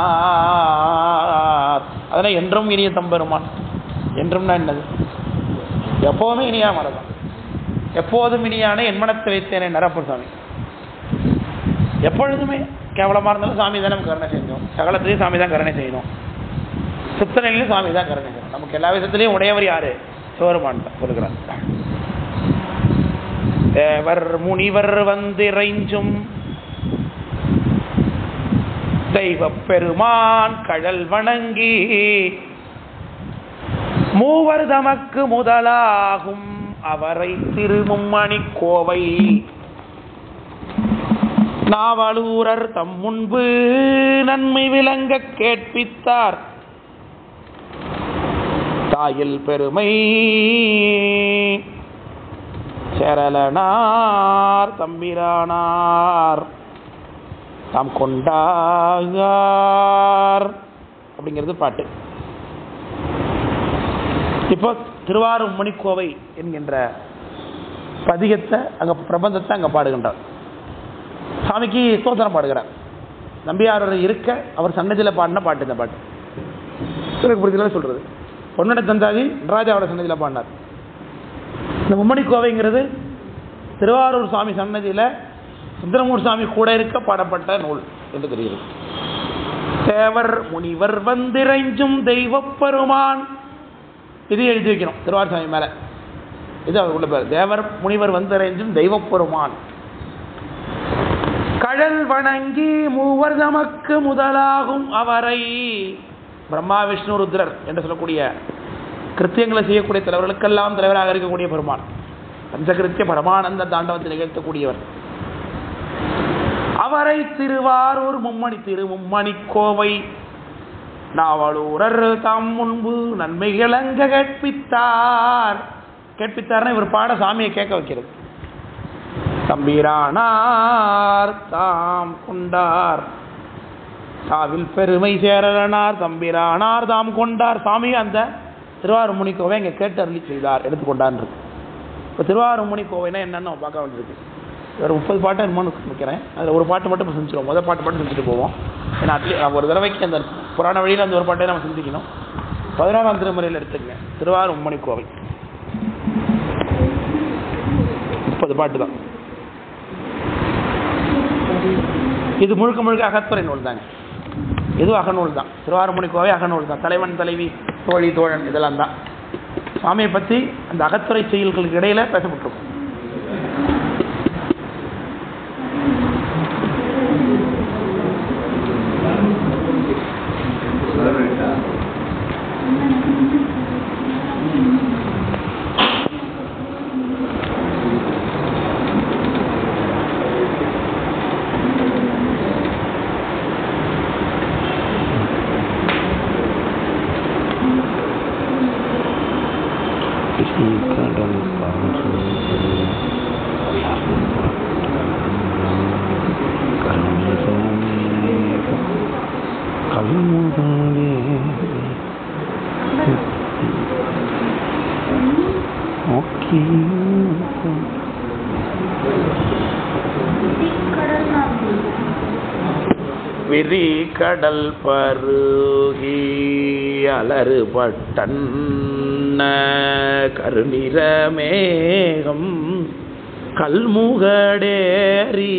அதனை என்றும் இனிய தம்பெருமான். என்றும்னா என்னது? எப்போதுமே இனியா மனதான். எப்போதும் இனியான என் மனத்தை வைத்தேனே நரப்பர் சாமி. எப்பொழுதுமே கேவலமாக இருந்தாலும் சாமி தான் நம்ம கருணை செஞ்சோம். சகலத்திலையும் சாமி தான் கருணை செய்யணும். சுத்தனையிலையும் சாமி தான் கருணை செய்யணும். நமக்கு எல்லா விதத்திலையும் உடையவர் யாரு? சிவருமான் தான் சொல்லுகிறார். தேவர் முனிவர் வந்திறைஞ்சும் தெய்வ பெருமான் கழல் வணங்கி மூவர் தமக்கு முதலாகும் அவரை திருமும்மணி கோவை நாவலூரர் தம் முன்பு நன்மை விளங்க கேட்பித்தார். தாயில் பெருமை சேரலனார் தம்பிரானார் தாம் கொண்டார் அப்படிங்கிறது பாட்டு. இப்போ திருவாரூர் மணிக்கோவை என்கின்ற பதிகத்தை அங்க பிரபந்தத்தை அங்க பாடுகின்றார். சாமிக்கு ஸ்தோத்திரம் பாடுகிறார். நம்பியார் இருக்க அவர் சன்னதியில் பாடின பாட்டு இந்த பாட்டு. புரிதல சொல்றது பொன்னட தந்தாதி நடராஜாவோட சன்னதியில் பாடினார். இந்த மும்மணி கோவைங்கிறது திருவாரூர் சாமி சன்னதியில் சுந்தரமூர் சாமி கூட இருக்க பாடப்பட்ட நூல் என்று தெரிகிறது. தேவர் முனிவர் வந்திறைஞ்சும் தெய்வ பெருமான், இது எழுதி வைக்கணும் திருவாரூர் சாமி மேல. இது அவர் உள்ள பேர். தேவர் முனிவர் வந்திறைஞ்சும் தெய்வ பெருமான் கழல் வணங்கி மூவர் தமக்கு முதலாகும் அவரை பிரம்மா விஷ்ணு ருத்ரர் என்று சொல்லக்கூடிய கிருத்தியங்களை செய்யக்கூடிய தலைவர்களுக்கெல்லாம் தலைவராக இருக்கக்கூடிய பெருமான், பஞ்சகிருத்திய பரமானந்த தாண்டவத்தை நிகழ்த்தக்கூடியவர். அவரை திருவாரூர் மும்மணி கோவை நாவலூரர் தாம் முன்பு நன்மைகளங்க கேட்பித்தார்னா இவர் பாட சாமியை கேட்க வைக்கிறது. தம்பிரானார் தாம் கொண்டார் சாவில் பெருமை சேரனார், தம்பிரானார் தாம் கொண்டார். சாமி அந்த திருவாரூர்முனி கோவை இங்கே கேட்டு அருளி செய்தார், எடுத்துக்கொண்டான் இருக்கு. இப்போ திருவாரூர்முனி கோவைனா என்னன்னு நம்ம பார்க்க வேண்டியிருக்கு. ஒரு 30 பாட்டு என்னமோன்னு நினைக்கிறேன். அதில் ஒரு பாட்டு மட்டும் செஞ்சுருவோம். முதல் பாட்டு மட்டும் செஞ்சுட்டு போவோம். ஏன்னா நம்ம ஒரு தடவைக்கு அந்த புராண வழியில் அந்த ஒரு பாட்டை நம்ம சிந்திக்கணும். 11ஆம் திருமுறையில் எடுத்துக்கங்க திருவாரூர்முனி கோவை, 30 பாட்டு தான். இது முழுக்க முழுக்க அகத்துறை நூல் தாங்க. இதுவும் அகநூல் தான். திருவாரூர்முனி கோவை அகநூல் தான். தலைவன் தலைவி தோழி தோழன் இதெல்லாம் தான் சுவாமியை பற்றி அந்த அகத்துறை செயல்களுக்கு இடையில பேசப்பட்டிருக்கும். விரி கடல் பருகி அலறுபட்டன் கருநிறமேகம் கல்முகடேரி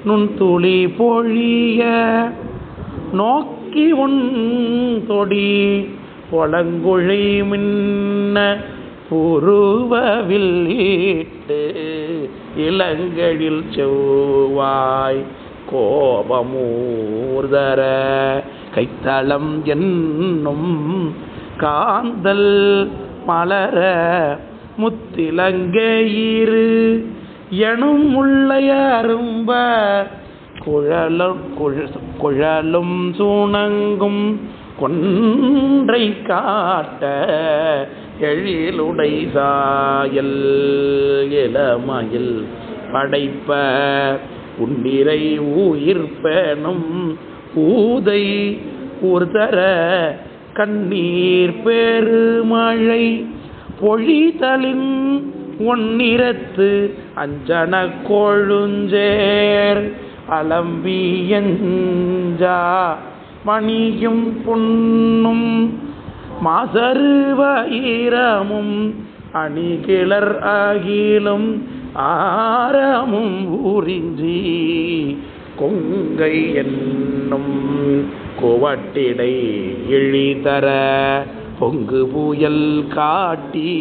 நுண்துளி பொழிய நோக்கி உன் தொடி பொலங்குழை மின்ன புருவவில் ஈட்டு இளங்கழில் செவ்வாய் கோபமூர்தர கைத்தளம் என்னும் காந்தல் மலர முத்திலங்கையிரு எனும் உள்ளைய அரும்ப குழலும் சூணங்கும் கொன்றை காட்ட எழிலுடை சாயல் இளமயில் படைப்ப உன்னிறை உயிர்ப்பனும் ஊதை ஊர்தர கண்ணீர் பெருமழை பொழிதலின் ஒன்னிறத்து அஞ்சன கொழுஞ்சேர் அலம்பியஞ்சா மணியும் பொன்னும் மாசருவயிரமும் அணிகிளர் அகிலும் ஆரமும் ஊரிஞ்சி கொங்கை என்னும் கோவட்டிடை இழிதர பொங்கு புயல் காட்டி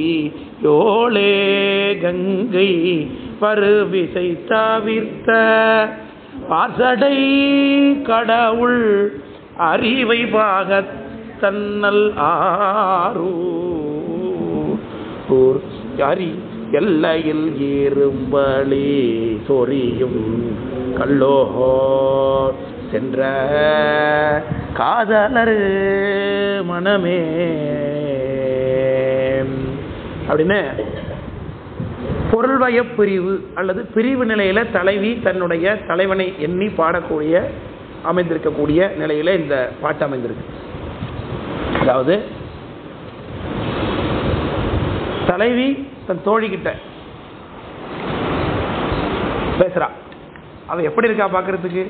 யோளே கங்கை பருவிசை தவிர்த்த பாசடை கடவுள் அறிவை பாகத் தன்னல் ஆரூர் அரி எல்லையில் இரும்பலி சொரியும் கல்லோஹோ சென்ற காதலர் மனமே அப்படின்னு பொருள்வய பிரிவு அல்லது பிரிவு நிலையில தலைவி தன்னுடைய தலைவனை எண்ணி பாடக்கூடிய அமைந்திருக்கக்கூடிய நிலையில இந்த பாட்டு அமைந்திருக்கு. அதாவது தலைவி தன் தோழிகிட்ட பேசுறா. அவ எப்படி இருக்கா பாக்குறதுக்கு?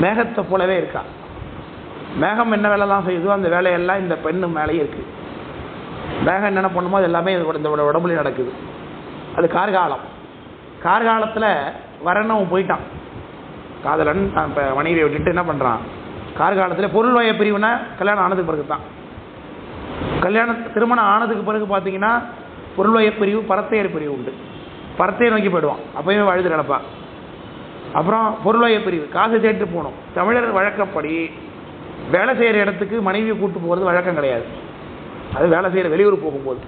மேகத்தை போலவே இருக்கா. மேகம் என்ன வேலை தான் செய்யுதோ அந்த வேலையெல்லாம் இந்த பெண்ணு மேலேயே இருக்கு. மேகம் என்னென்ன பண்ணுமோ அது எல்லாமே இந்த உடம்புல நடக்குது. அது கார்காலம். கார்காலத்தில் வரணும் போயிட்டான் காதலன் இப்போ மனைவியை விட்டுட்டு என்ன பண்ணுறான்? கார்காலத்தில் பொருள் வய பிரிவுனா கல்யாணம் ஆனதுக்கு பிறகு தான். திருமணம் ஆனதுக்கு பிறகு பார்த்தீங்கன்னா பொருள் வய பிரிவு பரத்தையர் பிரிவு உண்டு. பரத்தையை நோக்கி போயிடுவான், அப்போயுமே வழுது கிடப்பா. அப்புறம் பொருள் வய பிரிவு காசு தேட்டு போகணும். தமிழர் வழக்கப்படி வேலை செய்கிற இடத்துக்கு மனைவியை கூட்டு போகிறது வழக்கம் கிடையாது. அது வேலை செய்கிற வெளியூர் போகும்போது,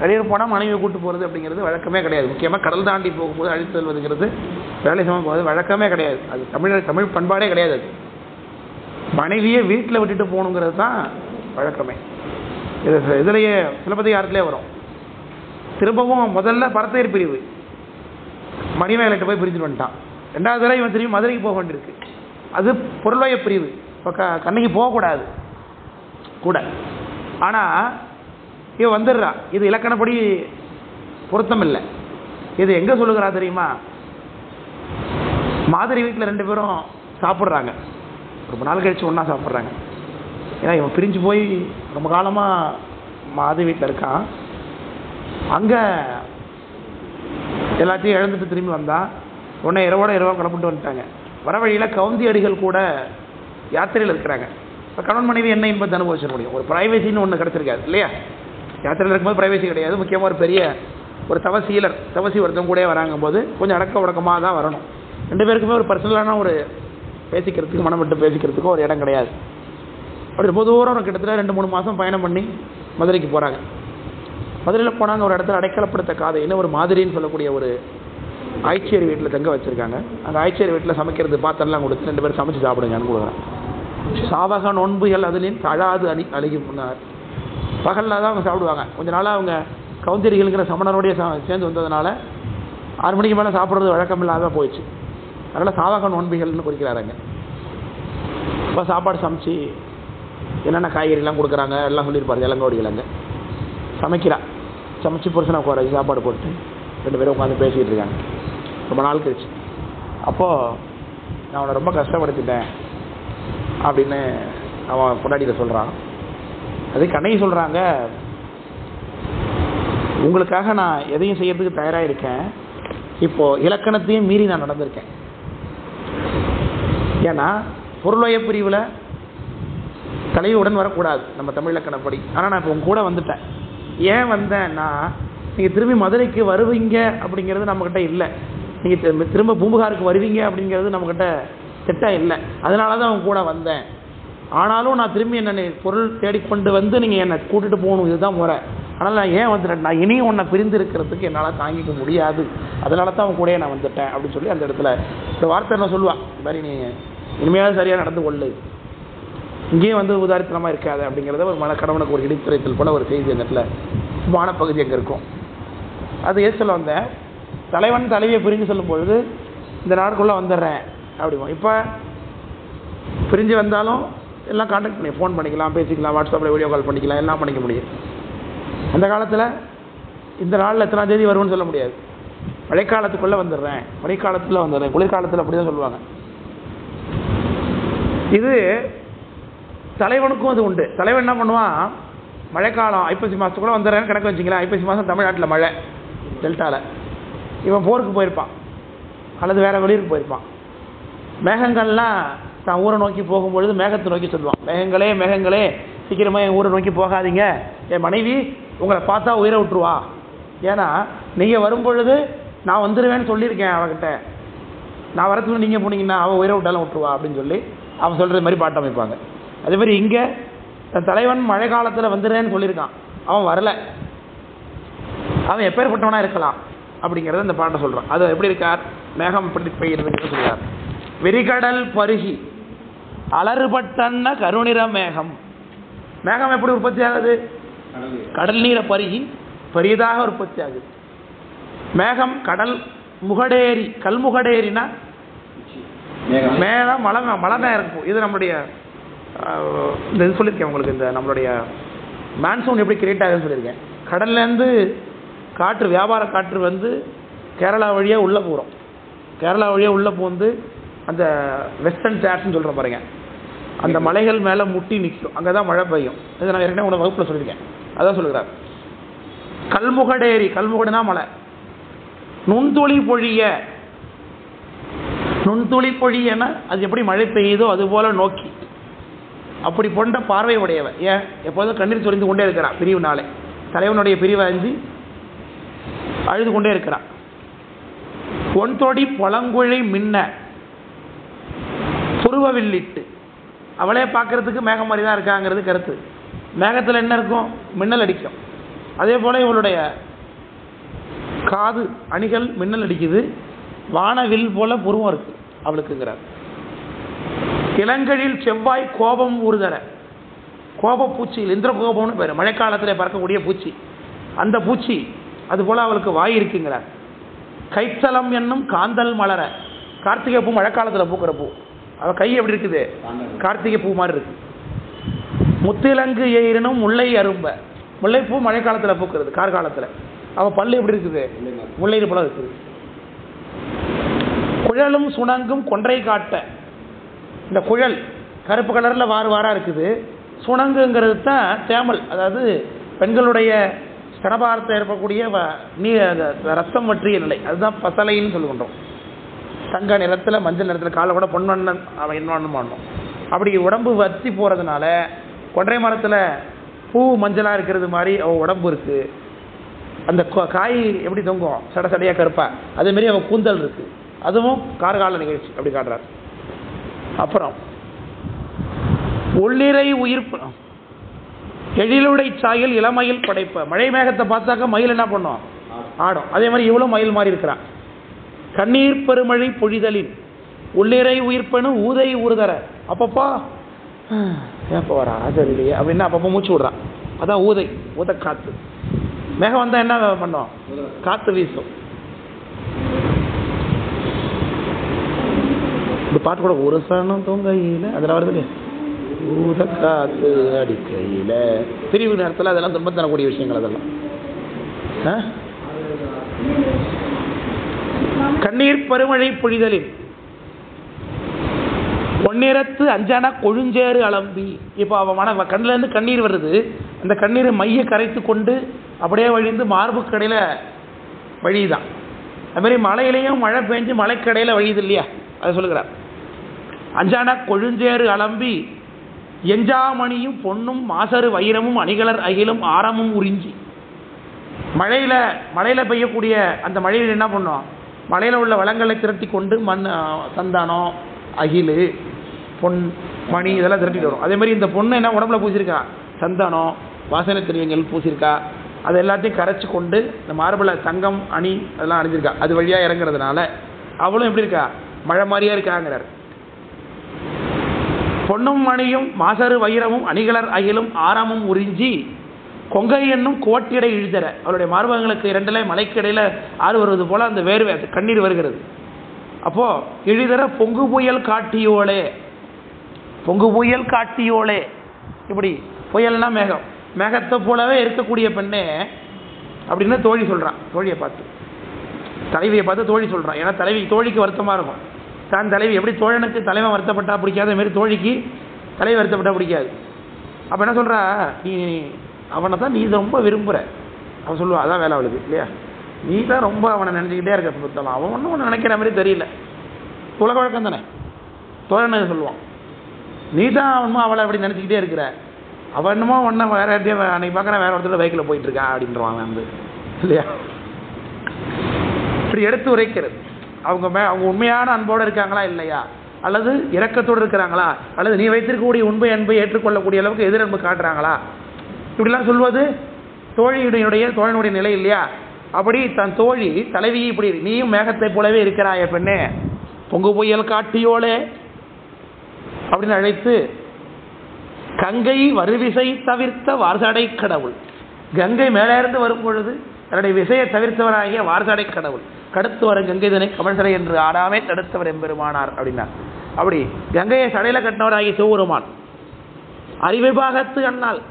வெளியூர் போனால் மனைவியை கூட்டு போகிறது அப்படிங்கிறது வழக்கமே கிடையாது. முக்கியமாக கடல் தாண்டி போகும்போது அழைத்து செல்வதுங்கிறது வேலை சமயம் போகிறது வழக்கமே கிடையாது. அது தமிழ் பண்பாடே கிடையாது. அது மனைவியை வீட்டில் விட்டுட்டு போகணுங்கிறது தான் வழக்கமே. இதுலேயே சிலப்பதிகாரத்திலே வரும். திரும்பவும் முதல்ல பரத்தையர் பிரிவு மணிமேகலைகிட்ட போய் பிரிஞ்சுட்டு வந்துட்டான். ரெண்டாவது தடவை இவன் திரும்பி மதுரைக்கு போக வேண்டியிருக்கு. அது பொருள்வய பிரிவு. இப்போ கண்ணகி போகக்கூடாது கூட. ஆனால் இவன் வந்துடுறா. இது இலக்கணப்படி பொருத்தம் இல்லை. இது எங்கே சொல்லுகிறா தெரியுமா? மாதிரி வீட்டில் 2 பேரும் சாப்பிட்றாங்க. ரொம்ப நாள் கழிச்சு ஒன்றா சாப்பிட்றாங்க. ஏன்னா இவன் பிரிஞ்சு போய் ரொம்ப காலமாக மாதிரி வீட்டில் இருக்கான். அங்கே எல்லாத்தையும் இழந்துட்டு திரும்பி வந்தான். உடனே இரவோட கிளப்பிட்டு வந்துட்டாங்க. வர வழியில் கவுந்தி அடிகள் கூட யாத்திரையில் இருக்கிறாங்க. இப்போ கணவன் மனைவி என்ன என்பது அனுபவிச்சிட முடியும். ஒரு ப்ரைவசின்னு ஒன்று கிடச்சிருக்காது இல்லையா? யாத்திரையில் இருக்கும்போது ப்ரைவசி கிடையாது. முக்கியமாக ஒரு பெரிய ஒரு தவசி ஒருத்தவங்க கூட வராங்கும் போது கொஞ்சம் அடக்க உடக்கமாக தான் வரணும். 2 பேருக்குமே ஒரு பர்சனலான ஒரு பேசிக்கிறதுக்கு, மனம் விட்டு பேசிக்கிறதுக்கு ஒரு இடம் கிடையாது. அப்படி ரொம்ப தூரம் கிட்டத்தட்ட 2-3 மாதம் பயணம் பண்ணி மதுரைக்கு போகிறாங்க. மதுரையில் போனாங்க. ஒரு இடத்துல அடைக்கலப்படுத்த காதைன்னு ஒரு மாதிரின்னு சொல்லக்கூடிய ஒரு ஆய்ச்சியர் வீட்டில் தங்க வச்சுருக்காங்க. அந்த ஆய்ச்சியர் வீட்டில் சமைக்கிறது பாத்திரம்லாம் கொடுத்து 2 பேரும் சமைச்சு சாப்பிடுங்க அனுப்புகிறாங்க. சாவக நோன்புகள் அதுலேயும் தழாது அழுகி முன்னார். பகலில் தான் அவங்க சாப்பிடுவாங்க. கொஞ்ச நாளாக அவங்க கவுந்தரிகளுங்கிற சமணரோடைய சேர்ந்து வந்ததுனால 6 மணிக்கு மேலே சாப்பிட்றது வழக்கம் இல்லாத போயிடுச்சு. அதனால் சாவக நோன்பிகள்னு குறிக்கிறாருங்க. இப்போ சாப்பாடு சமைச்சு என்னென்ன காய்கறிலாம் கொடுக்குறாங்க எல்லாம் சொல்லியிருப்பாரு. இளங்கோடி இளங்க சமைக்கிறா. சமைச்சு புருஷனை உட்கார சாப்பாடு போட்டு 2 பேரும் உட்காந்து பேசிக்கிட்டு இருக்காங்க. ரொம்ப நாள் கழிச்சு. அப்போது நான் அவனை ரொம்ப கஷ்டப்படுத்திட்டேன் அப்படின்னு அவன் பொண்டாட்டிகிட்ட சொல்கிறான். அது கண்ணகி சொல்கிறாங்க, உங்களுக்காக நான் எதையும் செய்யறதுக்கு தயாராக இருக்கேன். இப்போது இலக்கணத்தையும் மீறி நான் நடந்திருக்கேன். ஏன்னா பொருள்வய பிரிவில் தலையுடன் வரக்கூடாது நம்ம தமிழ் இலக்கணப்படி. ஆனால் நான் இப்போ உங்க கூட வந்துட்டேன். ஏன் வந்தேன்னா, நீங்கள் திரும்பி மதுரைக்கு வருவீங்க அப்படிங்கிறது நம்மக்கிட்ட இல்லை. நீங்கள் திரும்ப பூம்புகாருக்கு வருவீங்க அப்படிங்கிறது நம்மக்கிட்ட திட்டம் இல்லை. அதனால தான் அவங்க கூட வந்தேன். ஆனாலும் நான் திரும்பி என்னை பொருள் தேடிக்கொண்டு வந்து நீங்கள் என்னை கூட்டிகிட்டு போகணும், இதுதான் முறை. ஆனால் நான் ஏன் வந்துட்டேன், நான் இனியும் உன்னை பிரிந்து இருக்கிறதுக்கு என்னால் தாங்கிக்க முடியாது, அதனால தான் அவன் கூட நான் வந்துட்டேன் அப்படின்னு சொல்லி அந்த இடத்துல ஒரு வார்த்தை என்ன சொல்லுவான், இந்த மாதிரி நீ இனிமையாக சரியாக நடந்து கொள்ளு, இங்கேயும் வந்து உதாரித்தனமாக இருக்காது அப்படிங்கிறத ஒரு கடவுளுக்கு ஒரு இடித்துரைத்தல் போல ஒரு செய்தி அந்த இடத்துல சுமான பகுதி அங்கே இருக்கும். அது ஏன் சொல்ல வந்தேன், தலைவன் தலைவியை பிரிஞ்சு சொல்லும் பொழுது இந்த நாடுக்குள்ளே வந்துடுறேன் அப்படிமா. இப்போ பிரிஞ்சு வந்தாலும் எல்லாம் கான்டாக்ட் பண்ணி ஃபோன் பண்ணிக்கலாம், பேசிக்கலாம், வாட்ஸ்அப்பில் வீடியோ கால் பண்ணிக்கலாம், எல்லாம் பண்ணிக்க முடியும். அந்த காலத்தில் இந்த நாளில் எத்தனாம் தேதி வருவோன்னு சொல்ல முடியாது. மழைக்காலத்துக்குள்ளே வந்துடுறேன், மழைக்காலத்தில் வந்துடுறேன், குளிர்காலத்தில் அப்படி தான் சொல்லுவாங்க. இது தலைவனுக்கும் அது உண்டு. தலைவன் என்ன பண்ணுவான், மழைக்காலம் ஐப்பசி மாதத்துக்குள்ளே வந்துடுறேன்னு கணக்கு வச்சிங்களேன். ஐப்பசி மாதம் தமிழ்நாட்டில் மழை டெல்டாவில். இவன் போருக்கு போயிருப்பான் அல்லது வேறு வெளியூருக்கு போயிருப்பான். மேகங்கள்லாம் தான் ஊரை நோக்கி போகும்பொழுது மேகத்தை நோக்கி சொல்லுவான், மேகங்களே மேகங்களே சீக்கிரமாக என் ஊரை நோக்கி போகாதீங்க, என் மனைவி உங்களை பார்த்தா உயிரை விட்டுருவா, ஏன்னா நீங்கள் வரும்பொழுது நான் வந்துடுவேன்னு சொல்லியிருக்கேன் அவகிட்ட, நான் வரத்துக்கு நீங்கள் போனீங்கன்னா அவன் உயிரை விட்டாலும் விட்டுருவா அப்படின்னு சொல்லி அவன் சொல்கிறது மாதிரி பாட்டு அமைப்பாங்க. அதே மாதிரி இங்கே தன் தலைவன் மழை காலத்தில் வந்துடுறேன்னு சொல்லியிருக்கான், அவன் வரலை, அவன் எப்பேற்பட்டவனாக இருக்கலாம் அப்படிங்கிறத இந்த பாட்டை சொல்கிறான். அது எப்படி இருக்கார், மேகம் எப்படி பெய்யுறதுன்னு சொல்கிறார். விரிகடல் பருகி அலறுபட்டன்ன கருநிற மேகம். மேகம் எப்படி உற்பத்தி ஆகுது, கடல் நீரை பருகி பெரியதாக உற்பத்தி ஆகுது. மேகம் கடல் முகடேரி, கல்முகடேரினா மேகம் மழை மேகம். இது நம்மளுடைய இந்த இது சொல்லியிருக்கேன் உங்களுக்கு, இந்த நம்மளுடைய மான்சூன் எப்படி கிரியேட் ஆகுதுன்னு சொல்லியிருக்கேன். கடல்லேருந்து காற்று, வியாபார காற்று வந்து கேரளா வழியாக உள்ளே போகிறோம். கேரளா வழியாக உள்ளே போந்து அந்த வெஸ்டர்ன் சாட்ஸ்ன்னு சொல்கிற பாருங்க, அந்த மலைகள் மேலே முட்டி நிற்கும், அங்கே தான் மழை பெய்யும். இதை நான் ஏற்கனவே உங்களை வகுப்பில் சொல்லியிருக்கேன். அதான் சொல்லுகிறார். கல்முகடேரி, கல்முகடுனா மலை. நுண்துளி பொழிய, நுண்துளி பொழியன்னா அது எப்படி மழை பெய்யுதோ அது போல நோக்கி, அப்படி கொண்ட பார்வை உடையவன். ஏன் எப்போதும் கண்ணீர் சொரிந்து கொண்டே இருக்கிறான் பிரிவுனாலே, தலைவனுடைய பிரிவை அஞ்சு அழுது கொண்டே இருக்கிறான். பொன்தொடி பொலங்குழி மின்ன புருவவில்லிட்டு, அவளே பார்க்கறதுக்கு மேகம் மாதிரி தான் இருக்காங்கிறது கருத்து. மேகத்தில் என்ன இருக்கும்? மின்னல் அடிக்கும். அதே போல் இவளுடைய காது அணிகள் மின்னல் அடிக்குது, வானவில் போல புருவம் இருக்கு அவளுக்குங்கிறார். இளங்கழில் செவ்வாய் கோபம் ஊறுதர, கோப பூச்சியில் இந்திர கோபம்னு பேர், மழைக்காலத்தில் பறக்கக்கூடிய பூச்சி, அந்த பூச்சி அதுபோல் அவளுக்கு வாய் இருக்குங்கிறார். கைத்தலம் என்னும் காந்தல் மலர, கார்த்திகை பூ மழைக்காலத்தில் பூக்கிற பூ, அவள் கை எப்படி இருக்குது? கார்த்திகை பூ மாதிரி இருக்கு. முத்திலங்கு எயிரினும் முல்லை அரும்ப, முல்லைப்பூ மழைக்காலத்தில் பூக்கிறது, கார்காலத்தில். அவள் பல்லு எப்படி இருக்குது? முல்லை போல இருக்குது. குழலும் சுணங்கும் கொன்றை காட்ட, இந்த குழல் கருப்பு கலரில் வார வாராக இருக்குது. சுணங்குங்கிறது தான் தேமல், அதாவது பெண்களுடைய ஸ்தனபாரத்தை ஏற்படக்கூடிய ரத்தம் வற்றிய நிலை, அதுதான் பசலைன்னு சொல்லுகின்றோம். தங்க நிறத்தில் மஞ்சள் நிறத்தில் காலை கூட பொன்வண்ணன் அவன் என்னவண்ணம் பண்ணணும். அப்படி உடம்பு வற்றி போகிறதுனால கொன்றை மரத்தில் பூ மஞ்சளாக இருக்கிறது மாதிரி அவள் உடம்பு இருக்குது. அந்த காய் எப்படி தொங்கும்? சட சடையாக கருப்பா, அதேமாரி அவள் கூந்தல் இருக்குது. அதுவும் கார்கால நிகழ்ச்சி அப்படி காட்டுறார். அப்புறம் உள்ளிரை உயிர்ப்பு எழிலுடை சாயல் இளமயில் படைப்ப, மழை மேகத்தை பார்த்தாக்கா மயில் என்ன பண்ணும்? ஆடும். அதே மாதிரி இவளும் மயில் மாதிரி இருக்கிறான். கண்ணீர் பெருமழை பொழிதலின் உள்ளிரை உயிர்ப்பனு ஊதை ஊறுதர, அப்பப்பா ஏப்போ வரா சரி இல்லையே அப்படின்னா அப்பப்போ மூச்சு விடுறான், அதான் ஊதை, ஊத காற்று. மேகம் வந்தால் என்ன பண்ணோம்? காற்று வீசும். இந்த பாட்டு கூட ஒரு சனம் தூங்கையில் அதில் வருது இல்லையா, ஊத காத்து அடிக்கையில். பிரிவு நேரத்தில் அதெல்லாம் துன்பம் தரக்கூடிய விஷயங்கள் அதெல்லாம். கண்ணீர் பெருமழை பொழிதலின் பொன்னிறத்து அஞ்சானா கொழுஞ்சேறு அலம்பி. இப்போ அவன் கண்ணிலேருந்து கண்ணீர் வருது, அந்த கண்ணீரை மைய கரைத்து கொண்டு அப்படியே வழிந்து மார்பு கடையில் வழிதான். அதுமாதிரி மலையிலையும் மழை பெஞ்சு மலைக்கடையில் வழியுது இல்லையா, அதை சொல்லுகிறார். அஞ்சானா கொழுஞ்சேறு அலம்பி எஞ்சாமணியும் பொன்னும் மாசரு வைரமும் அணிகலர் அகிலும் ஆரமும் உறிஞ்சி. மழையில் பெய்யக்கூடிய அந்த மழையில் என்ன பண்ணும்? மலையில் உள்ள வளங்களை திரட்டி கொண்டு மண், சந்தானம், அகில், பொன், மணி இதெல்லாம் திரட்டிட்டு வரும். அதே மாதிரி இந்த பொண்ணு என்ன உடம்புல பூசியிருக்கா? சந்தானம், வாசனை திரவியங்கள் பூசியிருக்கா. அது எல்லாத்தையும் கரைச்சி கொண்டு இந்த மார்பில் தங்கம் அணி அதெல்லாம் அணிஞ்சிருக்கா. அது வழியாக இறங்குறதுனால அவளும் எப்படி இருக்கா? மழை மாதிரியா இருக்காங்கிறார். பொன்னும் மணியும் மாசரு வைரமும் அணிகலர் அகிலும் ஆரமும் உறிஞ்சி கொங்கை என்னும் கோட்டிடை இழுதர, அவருடைய மார்பகங்களுக்கு இரண்டில் மலைக்கிடையில் ஆறு வருவது போல அந்த வேர்வை கண்ணீர் வருகிறது. அப்போ இழிதர பொங்கு புயல் காட்டியோளே, பொங்கு புயல் காட்டியோளே. இப்படி புயல்னா மேகம், மேகத்தை போலவே இருக்கக்கூடிய பெண்ணே அப்படின்னு தோழி சொல்கிறான். தோழியை பார்த்து, தலைவியை பார்த்து தோழி சொல்கிறான். ஏன்னா தலைவி தோழிக்கு வருத்தமாக இருக்கும். தான் தலைவி எப்படி தோழனுக்கு தலைவன் வருத்தப்பட்டா பிடிக்காது, அதுமாரி தோழிக்கு தலைவி வருத்தப்பட்டா பிடிக்காது. அப்போ என்ன சொல்கிறா? நீ அவனை தான் நீ ரொம்ப விரும்புகிற. அவன் சொல்லுவான், அதான் வேலை அவளுக்கு இல்லையா, நீ தான் ரொம்ப அவனை நினச்சிக்கிட்டே இருக்க சுத்தலாம், அவன் ஒன்றும் ஒன்று நினைக்கிற மாதிரி தெரியல. உலக வழக்கம் தானே, தோழனை சொல்லுவான். நீ தான் அவனுமா அவளை அப்படி நினச்சிக்கிட்டே இருக்கிற, அவன் என்னமோ ஒன்றை வேற இடத்தையும் அன்னைக்கு பார்க்குறேன் வேற ஒருத்தர் பைக்கில் போயிட்டுருக்கா அப்படின்றவான் வந்து இல்லையா. இப்படி எடுத்து உரைக்கிறது. அவங்க உண்மையான அன்போடு இருக்காங்களா இல்லையா, அல்லது இரக்கத்தோடு இருக்கிறாங்களா, அல்லது நீ வைத்திருக்கக்கூடிய உண்மை அன்பை ஏற்றுக்கொள்ளக்கூடிய அளவுக்கு எதிரன்பு காட்டுறாங்களா, இப்படிலாம் சொல்வது தோழனுடைய நிலை இல்லையா. அப்படி தன் தோழி தலைவி இப்படி நீயும் மேகத்தை போலவே இருக்கிறாய பெண்ணே, பொங்கு புயல் காட்டியோளே அப்படின்னு அழைத்து கங்கை வருவிசை தவிர்த்த வார்சடை கடவுள். கங்கை மேலே இருந்து வரும் பொழுது தன்னுடைய விசையை தவிர்த்தவராகிய வார்சடை கடவுள், கடுத்து வரும் கங்கைதனை கமல்சடை என்று ஆடாமே தடுத்தவர் எம்பெருமானார் அப்படின்னா. அப்படி கங்கையை சடையில் கட்டினவராகிய சிவபெருமான் அறிவிபாகத்து அண்ணால்,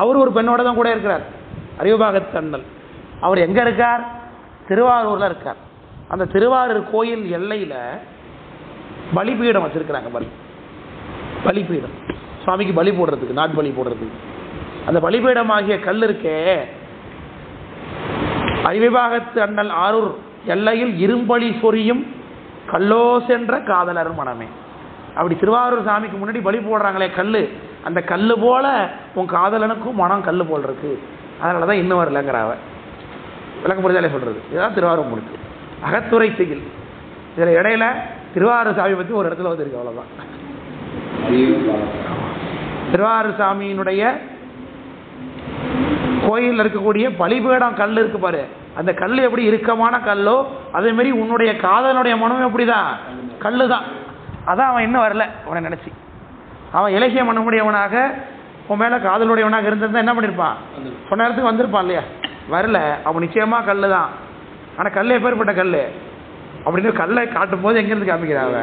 அவர் ஒரு பெண்ணோட தான் கூட இருக்கிறார். அறிவிபாகத்து அண்ணல் அவர் எங்கே இருக்கார்? திருவாரூரில் இருக்கார். அந்த திருவாரூர் கோயில் எல்லையில் பலிபீடம் வச்சுருக்கிறாங்க. பலிபீடம் சுவாமிக்கு பலி போடுறதுக்கு, நாட்பலி போடுறதுக்கு. அந்த பலிபீடம் ஆகிய கல் இருக்கே, அறிவிபாகத்து அண்ணல் ஆரூர் எல்லையில் இரும்பலி சொரியும் கல்லோ சென்ற காதலர் மனமே. அப்படி திருவாரூர் சாமிக்கு முன்னாடி பலி போடுறாங்களே கல், அந்த கல் போல உன் காதலனுக்கும் மனம் கல் போல் இருக்கு, அதனால தான் இன்னும் வரலங்கிறாவ. விளக்க புரிதாலே சொல்கிறது. இதுதான் திருவாரூர் முழுக்கு அகத்துறை செய்யுள். இதில் இடையில திருவாரூர் சாமி பற்றி ஒரு இடத்துல வந்துருக்கு, அவ்வளோதான். திருவாரூர் சாமியினுடைய கோயிலில் இருக்கக்கூடிய பலிபீடம் கல் இருக்கு பாரு, அந்த கல் எப்படி இறுக்கமான கல்லோ அதே மாதிரி உன்னுடைய காதலுடைய மனமும் எப்படிதான் கல்லு தான். அதான் அவன் இன்னும் வரல அவனை நினைச்சு. அவன் இலக்கிய மனமுடையவனாக உன் மேல காதலுடையவனாக இருந்திருந்தா என்ன பண்ணிருப்பான், சொன்ன நேரத்துக்கு வந்திருப்பான் இல்லையா? வரல. அவன் நிச்சயமா கல்லு தான். ஆனா கல்லு எப்பேற்பட்ட கல்லு அப்படின்னு கல்லை காட்டும் போது எங்கிருந்து காமிக்கிறாங்க,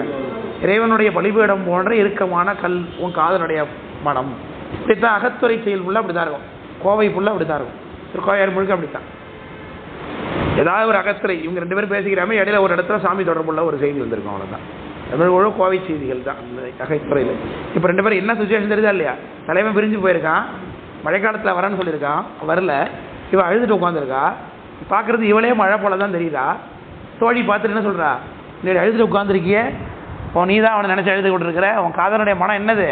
இறைவனுடைய பலிபீடம் போன்ற இறுக்கமான கல் உன் காதலுடைய மனம். இப்படித்தான் அகத்துறை செயல் ஃபுல்லாக அப்படித்தான் இருக்கும், கோவை ஃபுல்லாக அப்படித்தான் இருக்கும், திருக்கோயார் முழுக்க அப்படித்தான். ஏதாவது ஒரு அகத்துறை இவங்க ரெண்டு பேரும் பேசிக்கிறாம இடையில ஒரு இடத்துல சாமி தொடர்புள்ள ஒரு செய்தி வந்திருக்கும், அவ்வளோதான். தமிழ் கோவை செய்திகள் தான் அந்த அகத்துறையில். இப்போ ரெண்டு பேரும் என்ன சுச்சுவேஷன் தெரியுதா இல்லையா? தலைவன் பிரிஞ்சு போயிருக்கான், மழைக்காலத்தில் வரேன்னு சொல்லியிருக்கான், வரல. இவன் அழுதுட்டு உட்காந்துருக்கா, பார்க்குறது இவளே மழை போல தான் தெரியுதா. தோழி பார்த்துட்டு என்ன சொல்கிறா, நீ அழுதுட்டு உட்காந்துருக்கிய, நீ தான் அவனை நினச்சி அழுது கொண்டிருக்கிற, உன் காதலுடைய மனம் என்னது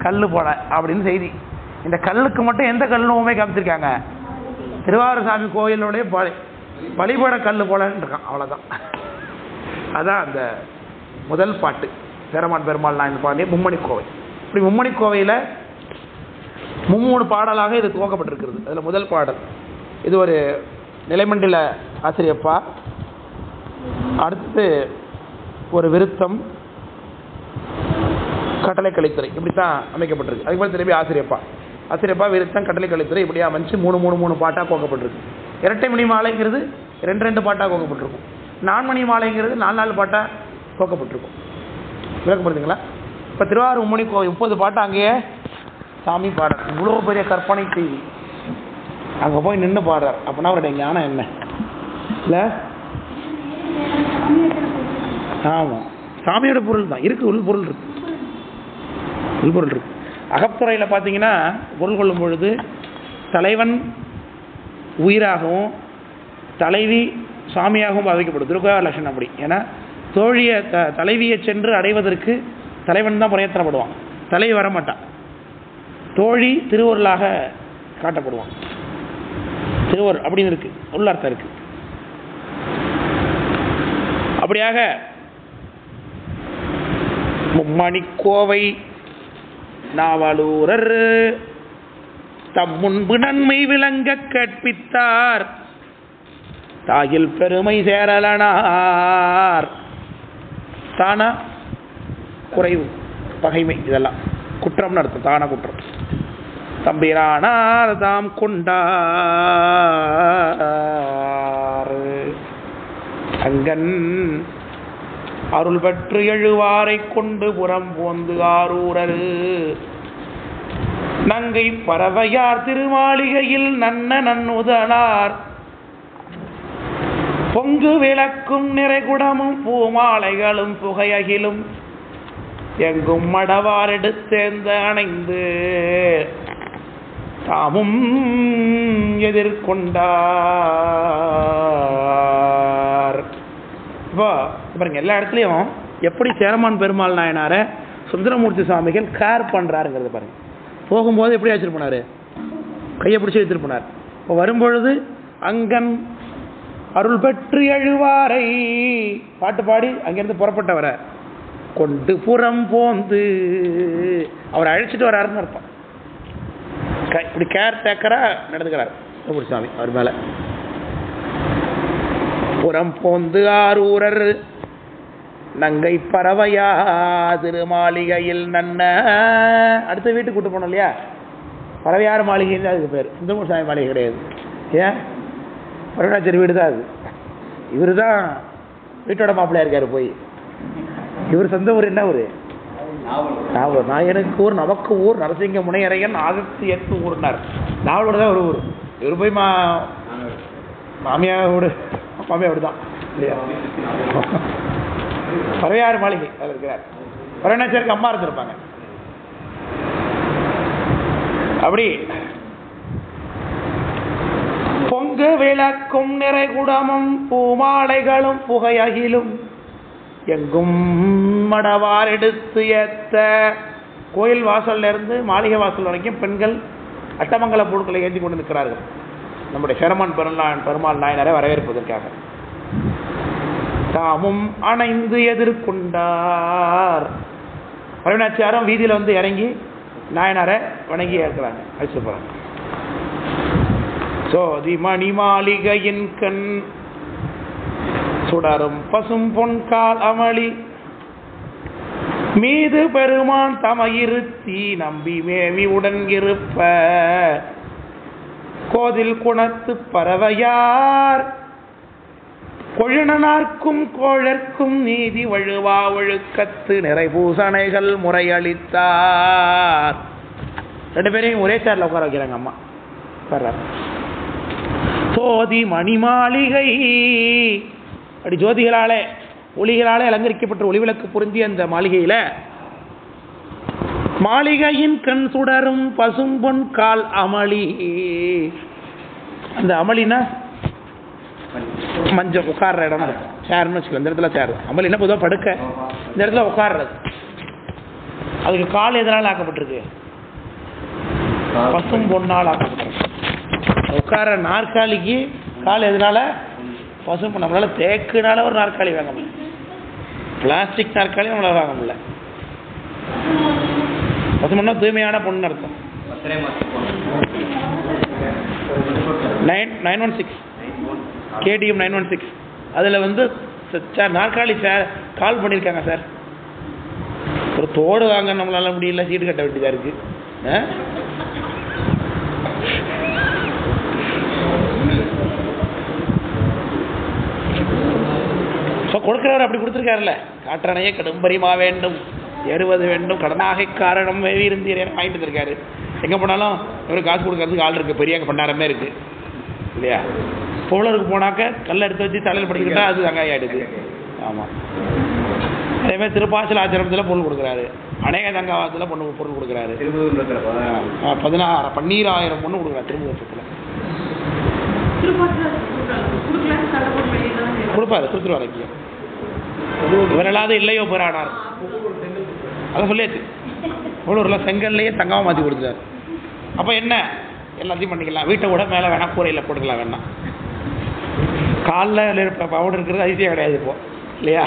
கல் போல அப்படின்னு செய்தி. இந்த கல்லுக்கு மட்டும் எந்த கல்லுமே காமிச்சிருக்காங்க, திருவாரூர் சாமி கோயிலுடைய பலிபட கல் போலன்னு இருக்கான், அவ்வளோதான். அதான் அந்த முதல் பாட்டு சேரமான் பெருமாள் நாயன் பாண்டிய மும்மணி கோவை. இப்படி மும்மணி கோவையில் 3 பாடலாக இது துவக்கப்பட்டிருக்கிறது. அதில் முதல் பாடல் இது ஒரு நிலைமண்டல ஆசிரியப்பா, அடுத்து ஒரு விருத்தம், கட்டளை கலைத்துறை, இப்படித்தான் அமைக்கப்பட்டிருக்கு. அதுக்கு மேலே திரும்பி ஆசிரியப்பா விருத்தம் கட்டளை கலைத்துறை இப்படி அமைச்சு 3 பாட்டாக கோக்கப்பட்டிருக்கு. இரட்டை மணி மாலைங்கிறது 2 பாட்டாக கோக்கப்பட்டிருக்கும். 4 மணி மாலைங்கிறது 4 பாட்டாக கோக்கப்பட்டிருக்கும். விளக்கப்படுதுங்களா? இப்போ திருவாரூர் மும்மணி கோவை 30 பாட்டு அங்கேயே சாமி பாடுறார். இவ்வளோ பெரிய கற்பனை செய்தி அங்கே போய் நின்று பாடுறார். அப்படின்னா அவருடைய ஞானம் என்ன இல்லை? ஆமாம், சாமியோட பொருள் தான் இருக்கு, உள்பொருள் இருக்கு. அகத்துறையில் பார்த்தீங்கன்னா பொருள் கொள்ளும் பொழுது தலைவன் உயிராகவும் தலைவி சாமியாகவும் பாதிக்கப்படும். திருக்கோயார் லட்சணம் அப்படி. ஏன்னா தோழியை தலைவியை சென்று அடைவதற்கு தலைவன் தான் பிரயத்தனப்படுவான், தலைவி வரமாட்டான். தோழி திருவருளாக காட்டப்படுவான். திருவருள் அப்படின்னு இருக்கு, உள்ளார்த்தம் இருக்கு. அப்படியாக மும்மணிக்கோவை நாவலூரர் தம் முன்பு நன்மை விளங்க கற்பித்தார், தாயில் பெருமை சேரலனார். தானா குறைவு, பகைமை, இதெல்லாம் குற்றம்னு அர்த்தம். தான குற்றம். தம்பிரானார் தாம் கொண்டார் அங்கன் அருள் பெற்று எழுவாரை கொண்டு புறம் போந்து ஆரூரர் நங்கை பறவையார் திருமாளிகையில் நன்னுதனார் பொங்கு விளக்கும் நிறைகுடமும் பூமாலைகளும் புகையகிலும் எங்கும் மடவார் எடுத்தேர்ந்த அணைந்து தாமும் எதிர்கொண்டார். இப்போ பாருங்க, எல்லா இடத்துலையும் எப்படி சேரமான் பெருமாள் நாயனாரை சுந்தரமூர்த்தி சுவாமிகள் கேர் பண்ணுறாருங்கிறது பாருங்க. போகும்போது எப்படி வச்சுட்டு போனார், கையை பிடிச்சி எடுத்துட்டு போனார். இப்போ வரும்பொழுது அங்கன் அருள் பெற்று எழுவாரை பாட்டு பாடி அங்கேருந்து புறப்பட்டவரை கொண்டு புறம் போந்து அவரை அழைச்சிட்டு வராருன்னு அர்த்தம். இப்படி கேர் டேக்கரா நடந்துக்கிறார் சுவாமி அவர் மேல. புறம் போந்து ஆரூரர் நங்கை பறவையா திருமாளிகையில் நன்ன. அடுத்த வீட்டுக்கு கூட்டு போனோம் இல்லையா, பறவையார் மாளிகைன்னு அதுக்கு பேர். சுந்தரமூர்த்தி சாமி மாளிகை கிடையாது. ஏன், பரவனாச்சேரி வீடு தான் அது. இவர் தான் வீட்டோட மாப்பிள்ளையா இருக்காரு. போய் இவர் சொந்த ஊர் என்ன ஊர்? நாவலூர். நாயனுக்கு ஊர், நமக்கு ஊர், நரசிங்க முனையரையன் ஆகத்து எத்து ஊர்னார். நாவலூர் தான் ஒரு ஊர். இவர் போய் மாமியாவோடு மாமியாவோடு தான் இல்லையா, பறவையார் மாளிகை அதில் இருக்கிறார். பரவனாச்சேரிக்கு அம்மா இருந்திருப்பாங்க. அப்படி பொங்கு விளக்கும் நிறைகுடமும் பூமாலைகளும் புகையகிலும் எங்கும் மடவார் எடுத்து ஏத்த. கோயில் வாசல்ல இருந்து மாளிகை வாசல் வரைக்கும் பெண்கள் அட்டமங்கல பொருட்களை ஏற்றி கொண்டு நிற்கிறார்கள் நம்முடைய சேரமான் பெருமாள் நாயனரை வரவேற்பதற்காக. தாமும் அணைந்து எதிர்கொண்டார். பரவினாச்சியாரும் வீதியில் வந்து இறங்கி நாயனாரை வணங்கி ஏற்கிறாங்க. அழைச்சு போகிறாங்க. சோதி மணி மாளிகையின் கண் சுடரும் பசும் பொன்கால் அமளி மீது பெருமான் தமையிருத்தி நம்பி மேவி உடன் இருப்ப கோதில் குணத்து பறவையார் கொழுனனார்க்கும் கோழற்கும் நீதி வழுவா ஒழுக்கத்து நிறைபூசணைகள் முறையளித்தார். ரெண்டு பேரையும் ஒரே சேர்ல உட்கார வைக்கிறாங்க அம்மா. சோதி மணி மாளிகை அப்படி ஜோதிகளாலே ஒளிகளாலே அலங்கரிக்கப்பட்ட ஒளிவிளக்கு பொருந்திய அந்த மாளிகையில மாளிகையின் கண் சுடரும் பசும்பொன் கால் அமளி. அந்த அமளினா மஞ்சள் உட்கார்ற இடம் சேர்னு வச்சுக்கல. இந்த இடத்துல சேர். அமளினா பொதுவாக படுக்க, இந்த இடத்துல உட்கார்றது. அதுக்கு கால் எதனால் ஆக்கப்பட்டிருக்கு? பசும் பொன்னால் ஆக்கப்பட்டிருக்கு. உட்கார நாற்காலிக்கு கால் எதனால? பசும் பொன். நம்மளால தேக்குனால ஒரு நாற்காலி வாங்க முடியல, பிளாஸ்டிக் நாற்காலி நம்மளால வாங்க முடியல. பசுமன்னா தூய்மையான பொண்ணு அர்த்தம். 916 KDM 916 அதில் வந்து நாற்காலி கால் பண்ணியிருக்காங்க சார். ஒரு தோடு வாங்க நம்மளால முடியல, சீட்டு கட்ட வேண்டியதாக இருக்கு. கொடுக்கிறவர் அப்படி கொடுத்துருக்காருல்ல. காற்றணையே கடும்பரிமா வேண்டும், ஏறுவது வேண்டும், கடனாக காரணம் இருந்து வாங்கிட்டு இருக்காரு. எங்கே போனாலும் இவர் காசு கொடுக்கறதுக்கு ஆள் இருக்கு, பெரிய பண்டாரமே இருக்கு இல்லையா? புகழருக்கு போனாக்க கல்லை எடுத்து வச்சு தலையில் படிக்கிட்டா அது தங்காய் ஆயிடுது. ஆமாம். அதே மாதிரி திருப்பாசல் ஆச்சிரமத்தில் பொருள் கொடுக்குறாரு, அநேக தங்காவத்தில் பொருள் கொடுக்குறாரு. 12,000 பொண்ணு கொடுக்குறாரு திருமுகத்தில். கொடுப்பாரு, கொடுத்துருவாரு. இங்கே இவரெல்லாவது இல்லையோ போராடார் அதை சொல்லியாச்சு. உள்ளூரில் செங்கல்லையே தங்காவை மாற்றி கொடுத்தாரு. அப்போ என்ன, எல்லாத்தையும் பண்ணிக்கலாம். வீட்டை கூட மேலே வேணா கூரையில் போட்டுக்கலாம். வேணாம் காலில் பவுடர் இருக்கிறது அதிசயம் கிடையாது இப்போ இல்லையா?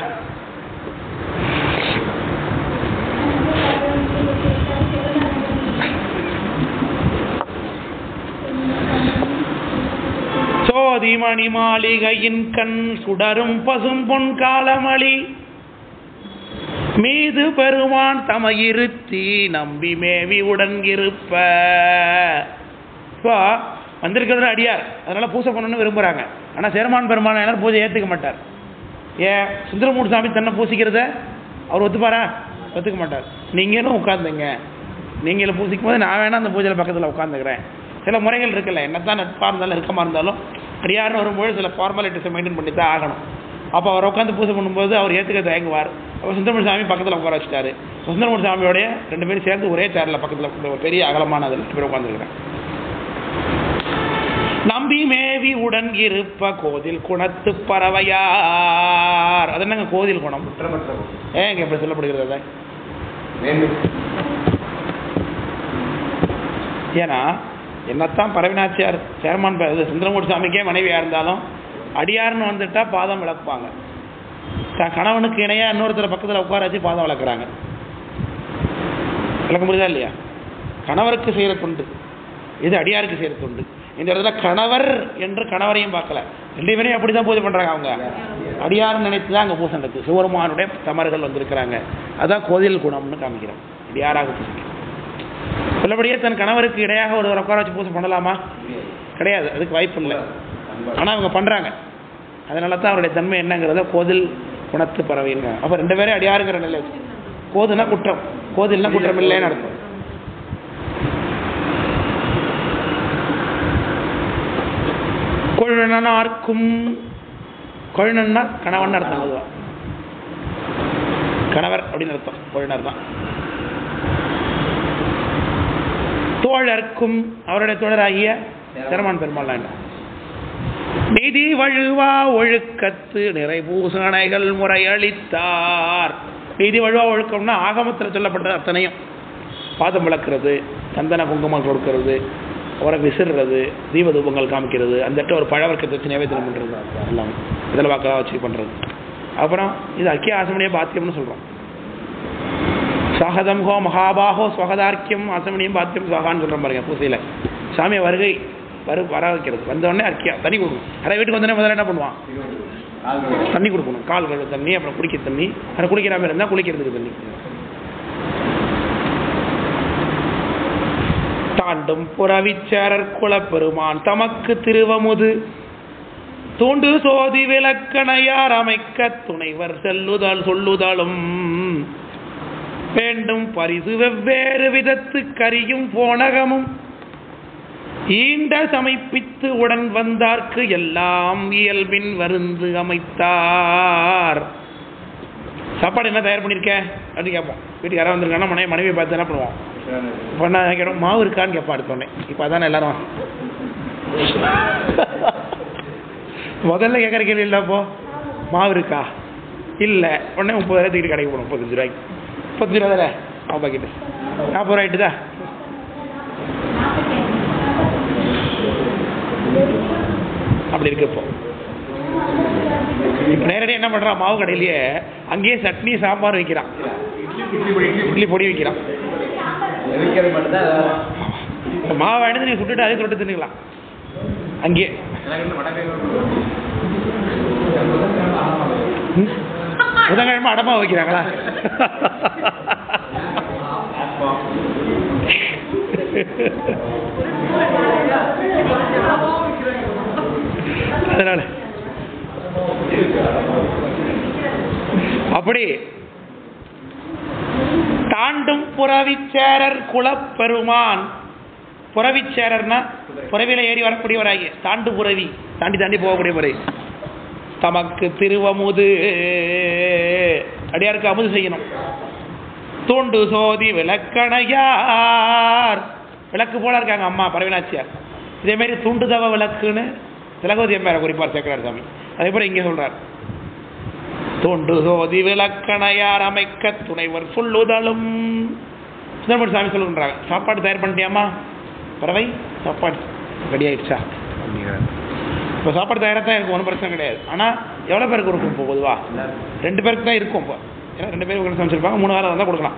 சோதி மணி மாளிகையின் கண் சுடரும் பசும் பொன் காலமளி மீது பெருமான் தமையிருத்தி நம்பி மேவி உடன் இருப்ப. இப்போ வந்திருக்கிறதுல அடியார், அதனால பூஜை பண்ணணும்னு விரும்புகிறாங்க. ஆனால் சேரமான் பெருமான் எல்லாரும் பூஜை ஏற்றுக்க மாட்டார். ஏன்? சுந்தரமூர்த்தி சாமி தன்னை பூசிக்கிறத அவர் ஒத்துப்பாரா? ஒத்துக்க மாட்டார். நீங்களும் உட்காந்துங்க, நீங்களும் பூசிக்கும் போது நான் வேணா அந்த பூஜையில் பக்கத்தில் உட்காந்துக்கிறேன். சில முறைகள் இருக்குல்ல, என்னத்தான் நட்பாக இருந்தாலும் இருக்கமாக இருந்தாலும் அடியார்னு வரும்போது சில ஃபார்மாலிட்டிஸை மெயின்டைன் பண்ணி தான் ஆகணும். அப்போ அவர் உட்காந்து பூஜை பண்ணும்போது அவர் ஏற்றுக்க தயங்குவார். அப்போ சுந்தரமூர்த்தி சாமி பக்கத்தில் உட்கார வச்சுட்டாரு. சுந்தரமூர்த்தி சாமியோடைய 2 பேரும் சேர்ந்து ஒரே சேரில் பக்கத்தில் பெரிய அகலமான அதில் 2 பேர் உட்காந்துருக்கிறேன். நம்பி மேவி உடன் இருப்ப கோதில் குணத்து பறவையார். அது என்னங்க கோதில் குணம்? ஏங்க எப்படி சொல்லப்படுகிறது? ஏன்னா என்னத்தான் பரவினாச்சியார் சேர்மான் சுந்தரமூர்த்தி சாமிக்கே மனைவியாக இருந்தாலும் அடியார்னு வந்துட்டா பாதம் விளக்குவாங்க. கணவனுக்கு இணையாக இன்னொருத்தர் பக்கத்தில் உட்கார வச்சு பாதம் விளக்குறாங்க. விளக்க முடியுதா இல்லையா? கணவருக்கு செய்கிற தொண்டு இது, அடியாருக்கு செய்கிற தொண்டு. இந்த இடத்துல கணவர் என்று கணவரையும் பார்க்கல, 2 பேரையும் அப்படி தான் பூஜை பண்ணுறாங்க. அவங்க அடியார் நினைத்து தான் அங்கே பூஜை நடக்குது. சிவருமானுடைய தமர்கள் வந்திருக்கிறாங்க. அதான் கோதில் குணம்னு காமிக்கிறாங்க. அடியாராக பூஜை உள்ளபடியே தன் கணவருக்கு இடையாக ஒரு உட்கார வச்சு பூஜை பண்ணலாமா? கிடையாது, அதுக்கு வாய்ப்பு இல்லை. ஆனால் அவங்க பண்ணுறாங்க. அதனால தான் அவருடைய தன்மை என்னங்கிறத கோதில் குணத்து பறவைங்க. அப்போ 2 பேரும் அடியாருங்கிற நிலை. கோதுனா குற்றம், கோதில்னா குற்றம் இல்லைன்னு அர்த்தம். கொழுனனார்க்கும், கொழுனன்னா கணவன் அர்த்தம். அதுதான் கணவர் அப்படின்னு அர்த்தம். கொழுனர் தான். தோழர்க்கும், அவருடைய தோழராகிய சேரமான் பெருமாள் நீதி வழுவா ஒழுக்கத்து நிறைபூசணைகள் முறையளித்தார். நீதி வழுவா ஒழுக்கம்னா ஆகமத்தில் சொல்லப்பட்ட அத்தனையும், பாதம் விளக்குறது, சந்தன குங்குமம் கொடுக்கறது, அவரை விசிறது, தீபதூபங்கள் காமிக்கிறது, அந்த ஒரு பழவர்க்கத்தை வச்சு நைவேத்தியம் பண்ணுறது, எல்லாம் இதில் வாக்கெல்லாம் வச்சு பண்ணுறது. அப்புறம் இது அக்கிய ஆசமனிய பாத்தியம்னு சொல்கிறோம். ஸ்வாகதம் ஹோ மகாபாகோ ஸ்வகதார்க்கியம் அசமணியம் பாத்தியம் ஸ்வாகான்னு சொல்கிறேன் பாருங்க பூசையில். சாமியை வருகை வர வைக்கிறது. வந்தோடனே அர்க்கியம் தண்ணி கொடுக்கணும். நிறைய வீட்டுக்கு வந்தோடனே முதல்ல என்ன பண்ணுவான்? தண்ணி கொடுக்கணும். கால் கழுவு தண்ணி, அப்புறம் குடிக்க தண்ணி, அப்புறம் குளிக்கிற மாதிரி இருந்தால் குளிக்கிறதுக்கு தண்ணி. தாண்டும் புறவிச்சேரர் குலப்பெருமான் தமக்கு திருவமுது தூண்டு சோதி விளக்கணையார் அமைக்க துணைவர் செல்லுதல் சொல்லுதலும் வேண்டும் பரிசு வெவ்வேறு விதத்து கரியும் போனகமும் ஈண்ட சமைப்பித்து உடன் வந்தார்க்கு எல்லாம் இயல்பின் வருந்து அமைத்தார். சாப்பாடு என்ன தயார் பண்ணியிருக்க அப்படின்னு கேட்போம். வீட்டுக்கு யாராவது வந்திருக்காங்கன்னா மனைவியை பார்த்து என்ன பண்ணுவோம்? இப்போ என்ன கேட்டோம், மாவு இருக்கான்னு கேட்பா எடுத்தோடனே. இப்போ அதானே எல்லாரும் முதல்ல கேட்குற கேள்வி இல்லை. அப்போ மாவு இருக்கா? இல்லை. உடனே 30,000 தூக்கிட்டு கடைக்கு போகணும். 35 ரூபாய்க்கு 35 ரூபா தானே மாவு பாக்கெட்டு. 40 ரூபா ஆகிட்டுதா? அப்படி இருக்கு. இப்போ நேரடியாக என்ன பண்ணுறான்? மாவு கடையிலேயே அங்கேயே சட்னி சாம்பார் வைக்கிறான், இட்லி பொடி வைக்கிறான். மாவு எடுத்து நீ சுட்டுட்டு அதே தொட்டு தின்னுக்கலாம் அங்கேயே. புதன்கிழமை அடமா வைக்கிறாங்களா? அதனால அப்படி தாண்டும் புறவிச்சேரர் குலப்பெருமான். புறவிச்சேரர்னா புறவில ஏறி வரக்கூடியவராகிய தாண்டு புறவி, தாண்டி தாண்டி போகக்கூடியவரை. தமக்கு திருவமுது அடியாருக்கு அமுது செய்யணும். தூண்டு சோதி விளக்கணையார், விளக்கு போல இருக்காங்க அம்மா பரவினாச்சியார். இதே மாதிரி தூண்டுதவ விளக்குன்னு திலகவதி அம்மையாரை குறிப்பார் சேக்கரார் சாமி. அதே போல இங்கே சொல்றார், தோண்டு சோதி விளக்கணையார் அமைக்க துணைவர் சொல்லுதலும். சுந்தரமூர்த்தி சாமி சொல்லுன்றாங்க, சாப்பாடு தயார் பண்ணிட்டியாமா பறவை? சாப்பாடு ரெடி ஆயிடுச்சா அப்படிங்கிறாங்க. இப்போ சாப்பாடு தயாராக தான் இருக்கும், ஒன்றும் பிரச்சனை கிடையாது. ஆனால் எவ்வளோ பேருக்கு இருக்கும்? இப்போ பொதுவாக 2 பேருக்கு தான் இருக்கும். இப்போ ஏன்னா 2 பேருக்கு சமைச்சிருப்பாங்க, 3 வேலை வந்தால் கொடுக்கலாம்.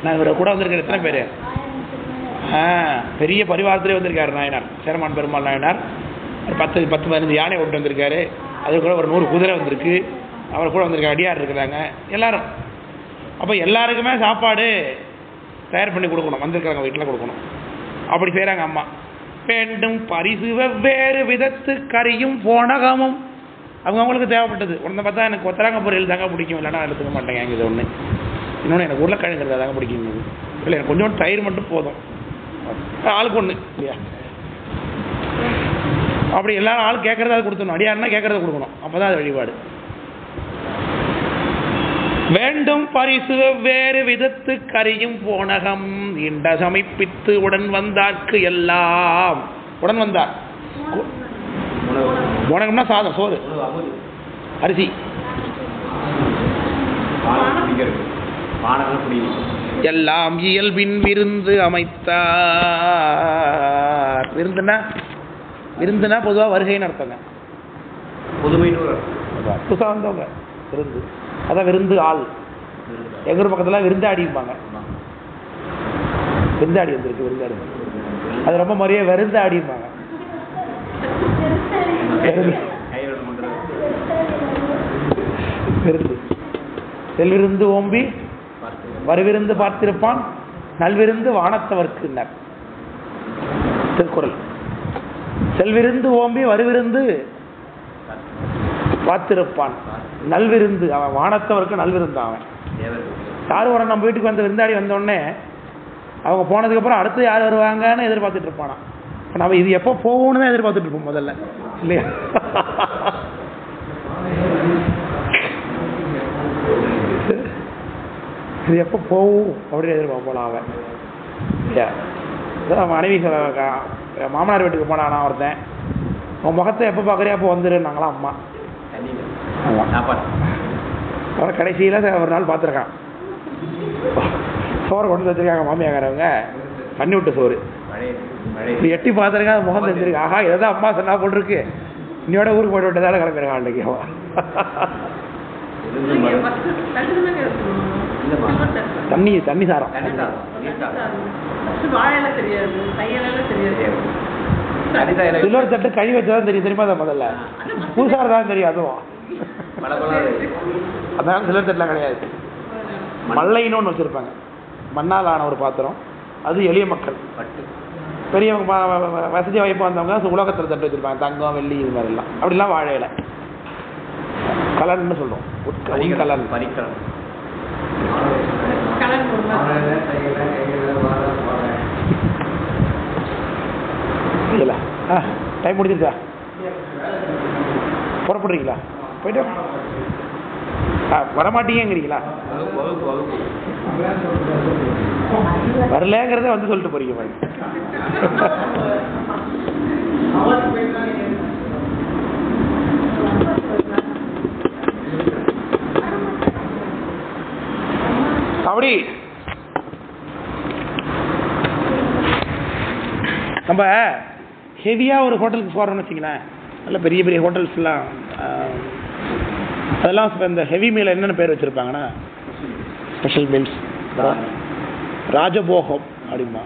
நான் இவரை கூட வந்திருக்கிற எத்தனை பேர்? பெரிய பரிவாரத்திலே வந்திருக்காரு நாயனார், சேரமான் பெருமாள் நாயனார். 10-15 யானை விட்டு வந்திருக்காரு. அது கூட ஒரு 100 குதிரை வந்திருக்கு. அவர் கூட வந்திருக்க அடியார் இருக்கிறாங்க எல்லாரும். அப்போ எல்லாருக்குமே சாப்பாடு தயார் பண்ணி கொடுக்கணும், வந்திருக்காங்க வீட்டில் கொடுக்கணும். அப்படி செய்கிறாங்க அம்மா. வேண்டும் பரிசு வெவ்வேறு விதத்து கரியும் போனகமும். அவங்களுக்கு தேவைப்பட்டது. உடனே பார்த்தா எனக்கு கொத்தராங்க பொரியல் தாங்க பிடிக்கும், இல்லைன்னா எடுத்துக்க மாட்டேங்க. இது ஒன்று. இன்னொன்று எனக்கு உருளைக்கிழங்கு தாங்க பிடிக்கும். இல்லை எனக்கு கொஞ்சோண்டு தயிர் மட்டும் போதும். ஆளுக்கு ஒன்று இல்லையா? அப்படி எல்லாரும் ஆள் கேட்கறத அது கொடுத்துடணும். அடியாருன்னா கேட்கறத கொடுக்கணும். அப்போ தான் அது வழிபாடு. வேண்டும் பரிசு வேறு விதத்து கரியும் போனகம் இண்ட சமைப்பித்து உடன் வந்தார்க்கு எல்லாம். உடன் வந்தார் போனகம்னா சாதம், சோறு, அரிசி. எல்லாம் இயல்பின் விருந்து அமைத்தார். விருந்துனா பொதுவாக வருகைன்னு அர்த்தங்க. புதுசாக வந்தவங்க விருந்து, அதான் விருந்து ஆள். எங்க ஊர் பக்கத்துல விருந்தாடிப்பாங்க. விருந்தாடி வந்துருக்கு, விருந்தாடி. அது ரொம்ப மரியாதை, விருந்தாடிப்பாங்க. விருந்து செல்விருந்து ஓம்பி வருவிருந்து பார்த்திருப்பான், நல்விருந்து வானத்தவர்க்கு திருக்குறள். செல்விருந்து ஓம்பி வருவிருந்து பார்த்திருப்பான், நல்விருந்து அவன் வானத்தவருக்கு நல்விருந்து. அவன் யாரும் ஒரு நம்ம வீட்டுக்கு வந்த விருந்தாடி வந்தோடனே அவங்க போனதுக்கு அப்புறம் அடுத்து யார் வருவாங்கன்னு எதிர்பார்த்துட்டு இருப்பானா. நம்ம இது எப்போ போகணும்னு தான் எதிர்பார்த்துட்டு இருப்போம் முதல்ல, இல்லையா? இது எப்போ போகும் அப்படின்னு எதிர்பார்ப்போம் அவன். மனைவி மாமனார் வீட்டுக்கு போனானா ஒருத்தன், உன் முகத்தை எப்போ பார்க்குறியா அப்போ வந்துருன்னாங்களாம் அம்மா. அப்புறம் கடைசியில் ஒரு நாள் பார்த்துருக்கான், சோறு கொண்டு வச்சிருக்காங்க மாமியாக்காரவங்க, தண்ணி விட்டு சோறு. எட்டி பார்த்துருக்கான், முகம் தெரிஞ்சிருக்கு. ஆஹா, இதான் அம்மா சொன்னா போட்டிருக்கு, இன்னையோட ஊருக்கு போய்ட்டு விட்டதால கிளம்பிடுறான் அன்றைக்கு. தண்ணி தண்ணி சாரம். சில்வர் தட்டு கை வச்சதான் தெரியும், தெரியுமா? தான் முதல்ல புதுசாக தான் தெரியும். அதுவும் அதான் சில்வர் தட்டுலாம் கிடையாது. மல்லைன்னு ஒன்று வச்சுருப்பாங்க, மண்ணால் ஆன ஒரு பாத்திரம். அது எளிய மக்கள், பெரியவங்க வசதி வாய்ப்பு வந்தவங்க உலகத்தில் தட்டு வச்சுருப்பாங்க, தங்கம் வெள்ளி இது மாதிரிலாம். அப்படிலாம் வாழையில கலன்னு சொல்லுவோம். கலன் பரிக்கலன். இல்லை டைம் முடிஞ்சிருச்சா? புறப்படுறீங்களா? போயிட்டு வரமாட்டீங்கிறீங்களா? வரலங்கிறத வந்து சொல்லிட்டு போறீங்க பாருங்க. அப்படி நம்ம ஹெவியாக ஒரு ஹோட்டலுக்கு போகிறோம்னு வச்சிங்களேன், நல்ல பெரிய பெரிய ஹோட்டல்ஸ்லாம் அதெல்லாம் இந்த ஹெவி மீல் என்னென்ன பேர் வச்சுருப்பாங்கன்னா, ஸ்பெஷல் மீல்ஸ், ராஜபோகம் அப்படிம்பா,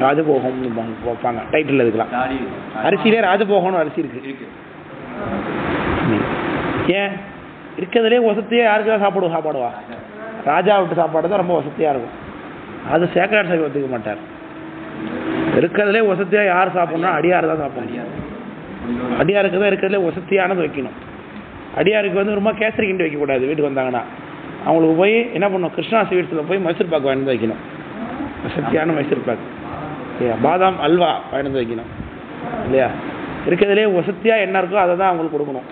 ராஜபோகம் வைப்பாங்க டைட்டில். இதுக்கெல்லாம் அரிசியிலே ராஜபோகம்னு அரிசி இருக்கு. ஏன் இருக்கிறதுலே வசதியாக யாருக்கெல்லாம் சாப்பாடுவா? ராஜா விட்டு சாப்பாடு தான் ரொம்ப வசதியாக இருக்கும். அது சேக்கராட் சைவம் ஒத்துக்க மாட்டார். இருக்கிறதுலே வசதியாக யார் சாப்பிட்ணும்? அடியார் தான் சாப்பிடணும். அடியாருக்கு தான் இருக்கிறதுலே வசதியானது வைக்கணும். அடியாருக்கு வந்து ரொம்ப கேசரி கிண்டி வைக்கக்கூடாது. வீட்டுக்கு வந்தாங்கன்னா அவங்களுக்கு போய் என்ன பண்ணணும்? கிருஷ்ணா ஸ்வீட்ஸில் போய் மைசூர் பாக்கு வாங்கிட்டு வைக்கணும், வசதியான மைசூர் பாக்கு. இல்லையா? பாதாம் அல்வா வாங்கிட்டு வைக்கணும். இல்லையா? இருக்கிறதுலே வசதியாக என்ன இருக்கோ அதை தான் அவங்களுக்கு கொடுக்கணும்.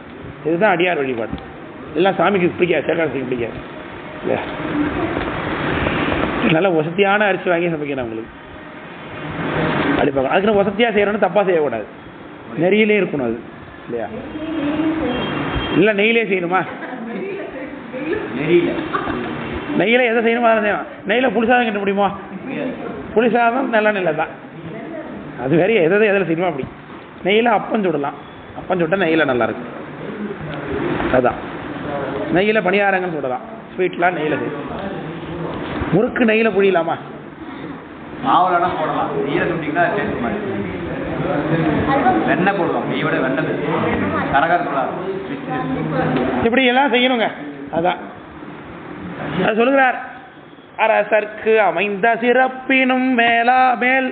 இதுதான் அடியார் வழிபாடு. எல்லாம் சாமிக்கு பிடிக்காது, சேக்கராட்சிக்கு பிடிக்காது. இல்லையா? நல்ல வசதியான அரிசி வாங்கி சமைக்கணும் அவங்களுக்கு. அடிப்பாங்க. அதுக்குன்னு வசதியாக செய்யணும்னு தப்பாக செய்யக்கூடாது. நெறியிலே இருக்கணும் அது. இல்லையா? இல்லை நெய்யிலே செய்யணுமா? நெய்யில எதை செய்யணுமா? நெய்யில் புளிசாதம் கிட்ட முடியுமா? புளிசாதம் நல்ல நெல்லை தான். அது வேற எதை எதில் செய்யணுமா? அப்படி நெய்யில் அப்பம் சுடலாம். அப்பம் சுட்டால் நெய்யில் நல்லாயிருக்கும். அதுதான் நெய்யில் பணியாரங்கள் சுடலாம். ஸ்வீட்லாம் நெய்யில் செய்யும். முறுக்கு நெய்யில் புழியலாமா? மாவுலனா போடலாம். நெய்யில சுட்டிங்கன்னா டேஸ்ட் மாதிரி. வெண்ணெய் போடுவோம், நெய்யோட வெண்ணெய் கரகரப்புலாம் இப்படி எல்லாம் செய்யணுங்க. அதான் அது சொல்லுகிறார். அரசர்க்கு அமைந்த சிறப்பினும் மேலா மேல்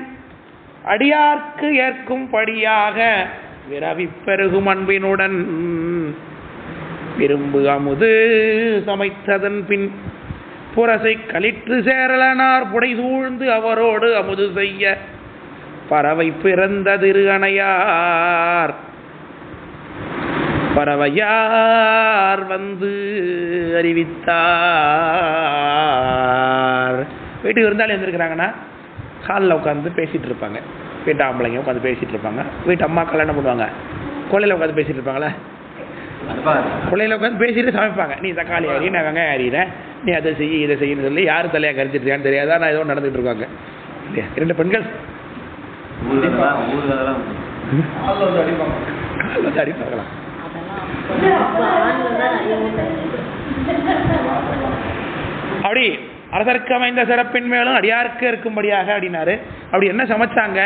அடியார்க்கு ஏற்கும் படியாக விரவி பெருகும் அன்பினுடன் விரும்பு அமுது சமைத்ததன் பின் புரசை களிற்று சேரலனார் புடை சூழ்ந்து அவரோடு அமுது செய்ய பறவை பிறந்த திரு அணையார் பறவையார் வந்து அறிவித்தார். வீட்டுக்கு விருந்தாளி வந்திருக்கிறாங்கன்னா காலில் உட்காந்து பேசிகிட்டு இருப்பாங்க. வீட்டு ஆம்பளைங்க உட்காந்து பேசிகிட்டு இருப்பாங்க. வீட்டு அம்மாக்கள் என்ன பண்ணுவாங்க? கொள்ளையில் உட்காந்து பேசிகிட்டு இருப்பாங்களே. கொள்ளையில் உட்காந்து பேசிட்டு சமைப்பாங்க. நீ தக்காளி அறிய, நான் வெங்காயம் அறிகிறேன், நீ அதை செய்ய இதை செய்யணும்னு சொல்லி யார் தலையாக கரிச்சிருக்கான்னு தெரியாதா? நான் ஏதோ நடந்துகிட்டு இருக்காங்க. இல்லையா? 2 பெண்கள் அடிப்பாங்களா? அப்படி அரசருக்கு அமைந்த சிறப்பின் மேலும் அடியாருக்கு இருக்கும்படியாக அப்படின்னாரு. அப்படி என்ன சமைச்சாங்க,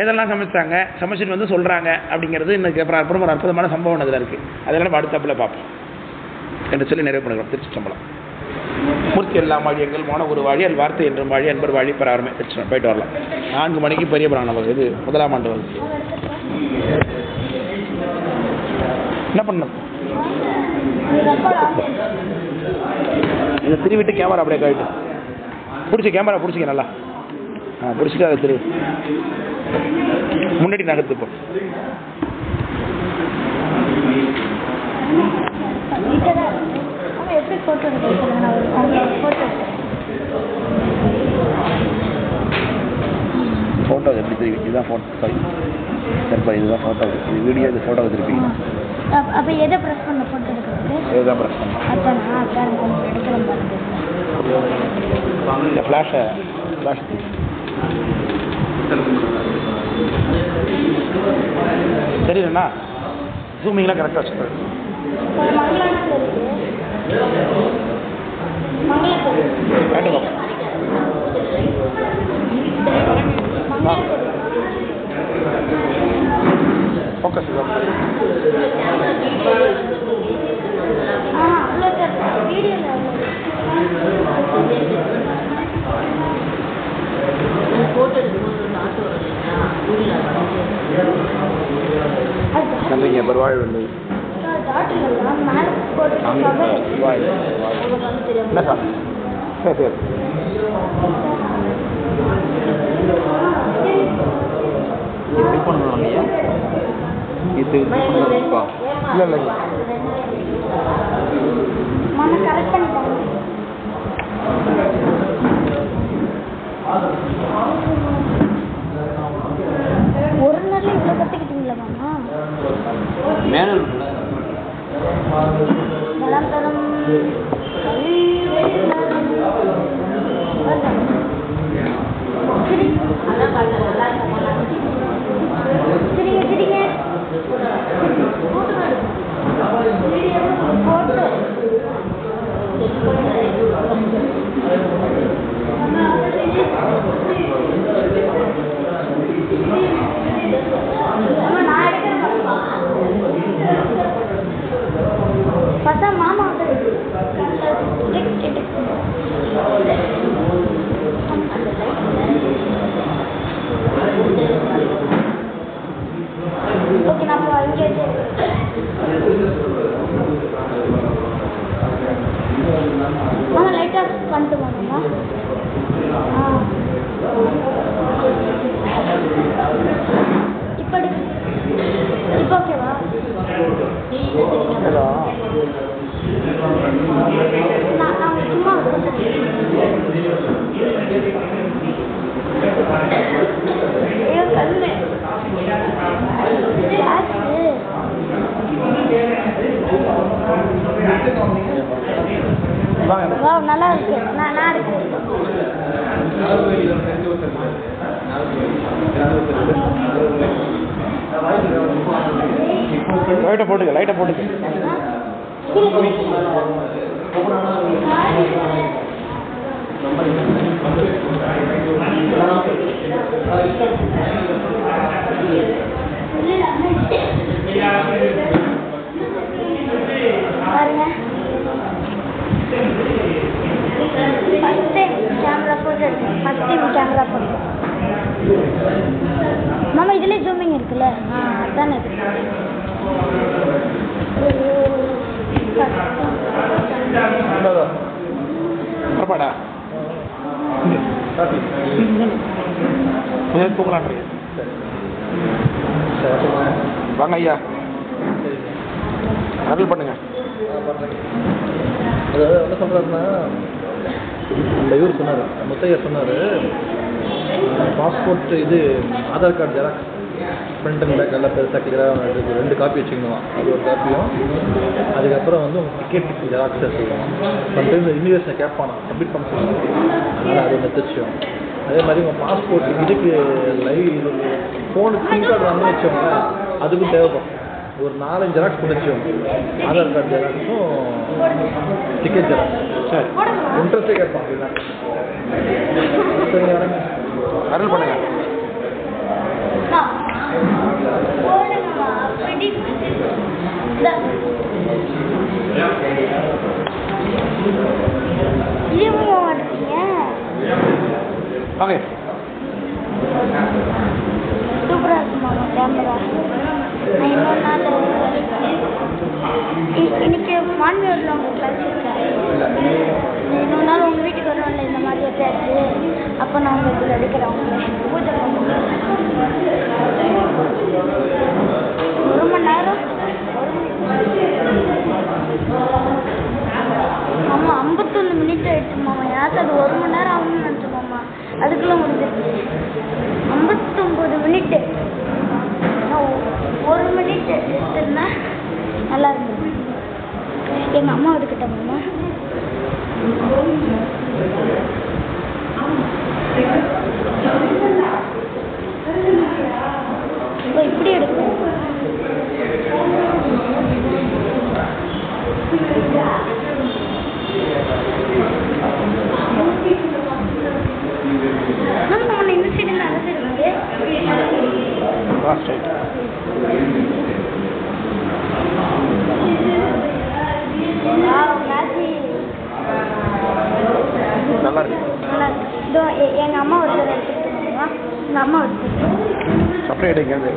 எதெல்லாம் சமைச்சாங்க, சமைச்சிட்டு வந்து சொல்றாங்க அப்படிங்கிறது இன்னைக்கு அப்புறம் ஒரு அற்புதமான சம்பவம் அதில் இருக்கு. அதெல்லாம் அடுத்தப்பில் பார்ப்போம் என்று சொல்லி நிறைவு பண்ணுறோம். திருச்சிற்றம்பலம். மூர்த்தி எல்லாம் வாழி எங்கள் மோன ஒரு வாழி அல் வார்த்தை என்றும் வாழி அன்பர் வாழி பராருமே. திருச்சி போயிட்டு வரலாம். 4 மணிக்கு பெரிய பிராணம் நமக்கு இது 1ஆம் ஆண்டு வருது. என்ன பண்ணணும்? இதை திருவிட்டு கேமரா அப்படியே கழிட்டு பிடிச்சி கேமரா பிடிச்சிக்க நல்லா. பிடிச்சிட்டு அதை திரு முன்னாடி நகர்த்துப்போம். ஃபோட்டோ எப்படி திருப்பி? இதுதான் ஃபோட்டோ. சரிப்பா, இதுதான் ஃபோட்டோ. இது வீடியோ, இது ஃபோட்டோ திருப்பிங்க. அப்போ எதை ப்ரெஸ் பண்ண ஃபோட்டோ எடுக்கிறது? இதுதான் ப்ரெஸ் பண்ண. இந்த ஃப்ளாஷை தெரியலண்ணா. ஜூமிங்லாம் கரெக்டாக வச்சுக்கிறேன். மங்களத்துக்கு கேட்டுக்கோ ஃபோக்கஸ் அவ்வளோ சார் வீடியோவில் நன்றிங்க பெருவாழ் வந்து என்ன சார் சரி சரி எப்படி பண்ணணும் ஐயா இது பண்ணலாம்ப்பா இல்லை இல்லைங்க மாமா கரெக்ட் பண்ணிட்டாங்க ஒரு நாள்ல இவ்வளோ கற்றுக்கிட்டீங்களா மாமா மேனுவல் நலம் தரும் சரிங்க சரிங்க போட்டு பார்த்தா மாமா ஓகே நான் இப்போ இங்கே மாமா லைட் ஆஃப் பண்ணிட்டு போனோம்மா இப்போ இப்போ ஓகேவா நான் சும்மா ஐயோ கண்ணு வா நல்லா இருக்கு நான் இருக்கேன் லைட்டை போட்டுக்க பாருங்க ஃபர்ஸ்ட் டைம் கேமரா போட்டு மாமா இதுலேயே ஜூமிங் இருக்குல்ல அதானே இது பரப்பாடா தூங்கலான் வாங்க ஐயா அருள் பண்ணுங்க அதாவது என்ன சொல்கிறாருன்னா இந்த இவர் சொன்னார் முத்தையர் சொன்னார் பாஸ்போர்ட் இது Aadhaar card xerox front and back எல்லாம் பெருசாக கிளியராக 2 காப்பி வச்சுக்கணும் அது ஒரு காப்பியும் அதுக்கப்புறம் வந்து உங்கள் டிக்கெட் ஜெராக்ஸ் செய்யணும் சம்டைம்ஸ் யூனிவர்ஸில் கேட்பானா சப்மிட் பண்ண சொல்லுவாங்க அதனால் அது ஒன்று தெரிச்சோம் அதே மாதிரி உங்கள் பாஸ்போர்ட் இதுக்கு இது ஃபோனுக்கு சிம் கார்டு வாங்கி வச்சோங்களேன் அதுக்கும் தேவைப்படும் ஒரு 4-5 ஜெராக்ஸ் கொண்டு வச்சோம் ஆதார் கார்டு ஜெராக்ஸும் டிக்கெட் ஜெராக்ஸ் சரி இன்ட்ரெஸ்ட்டே கேட்பான் அப்படின்னா சரி வரேங்க அருள் பண்ணுங்க வாங்க சூப்பராக இருக்கு மாமா கேமரா நான் இன்னொரு நாள் இன்னைக்கு மான்வியூரில் உங்கள் கிளாஸ் இருக்கேன் இன்னொரு நாள் உங்கள் வீட்டுக்கு வருவான்ல இந்த மாதிரி எப்பயாச்சு அப்போ நான் உங்களுக்கு எடுக்கிறேன் உங்களுக்கு பூஜை பண்ணுறேன் 1 மணி நேரம் ஆமா 51 மினிட் ஆயிடுச்சு மாமா யாருக்கு அது 1 மணி நேரம் ஆகும்னு நினச்சோம் மாமா அதுக்குள்ளே முடிஞ்சிருச்சு 59 மினிட்டு 1 மினிட் எடுத்துருந்தா நல்லா இருந்தது எங்கள் அம்மா எடுக்கிட்ட மாமா இப்போ இப்படி எடுக்கணும் ரைட். நல்லா இருக்கு. எங்கள் அம்மா ஒருத்தர் எடுத்துக்கிட்டு எங்கள் அம்மா ஒருத்தர் செப்பரேட் எங்கேயாவது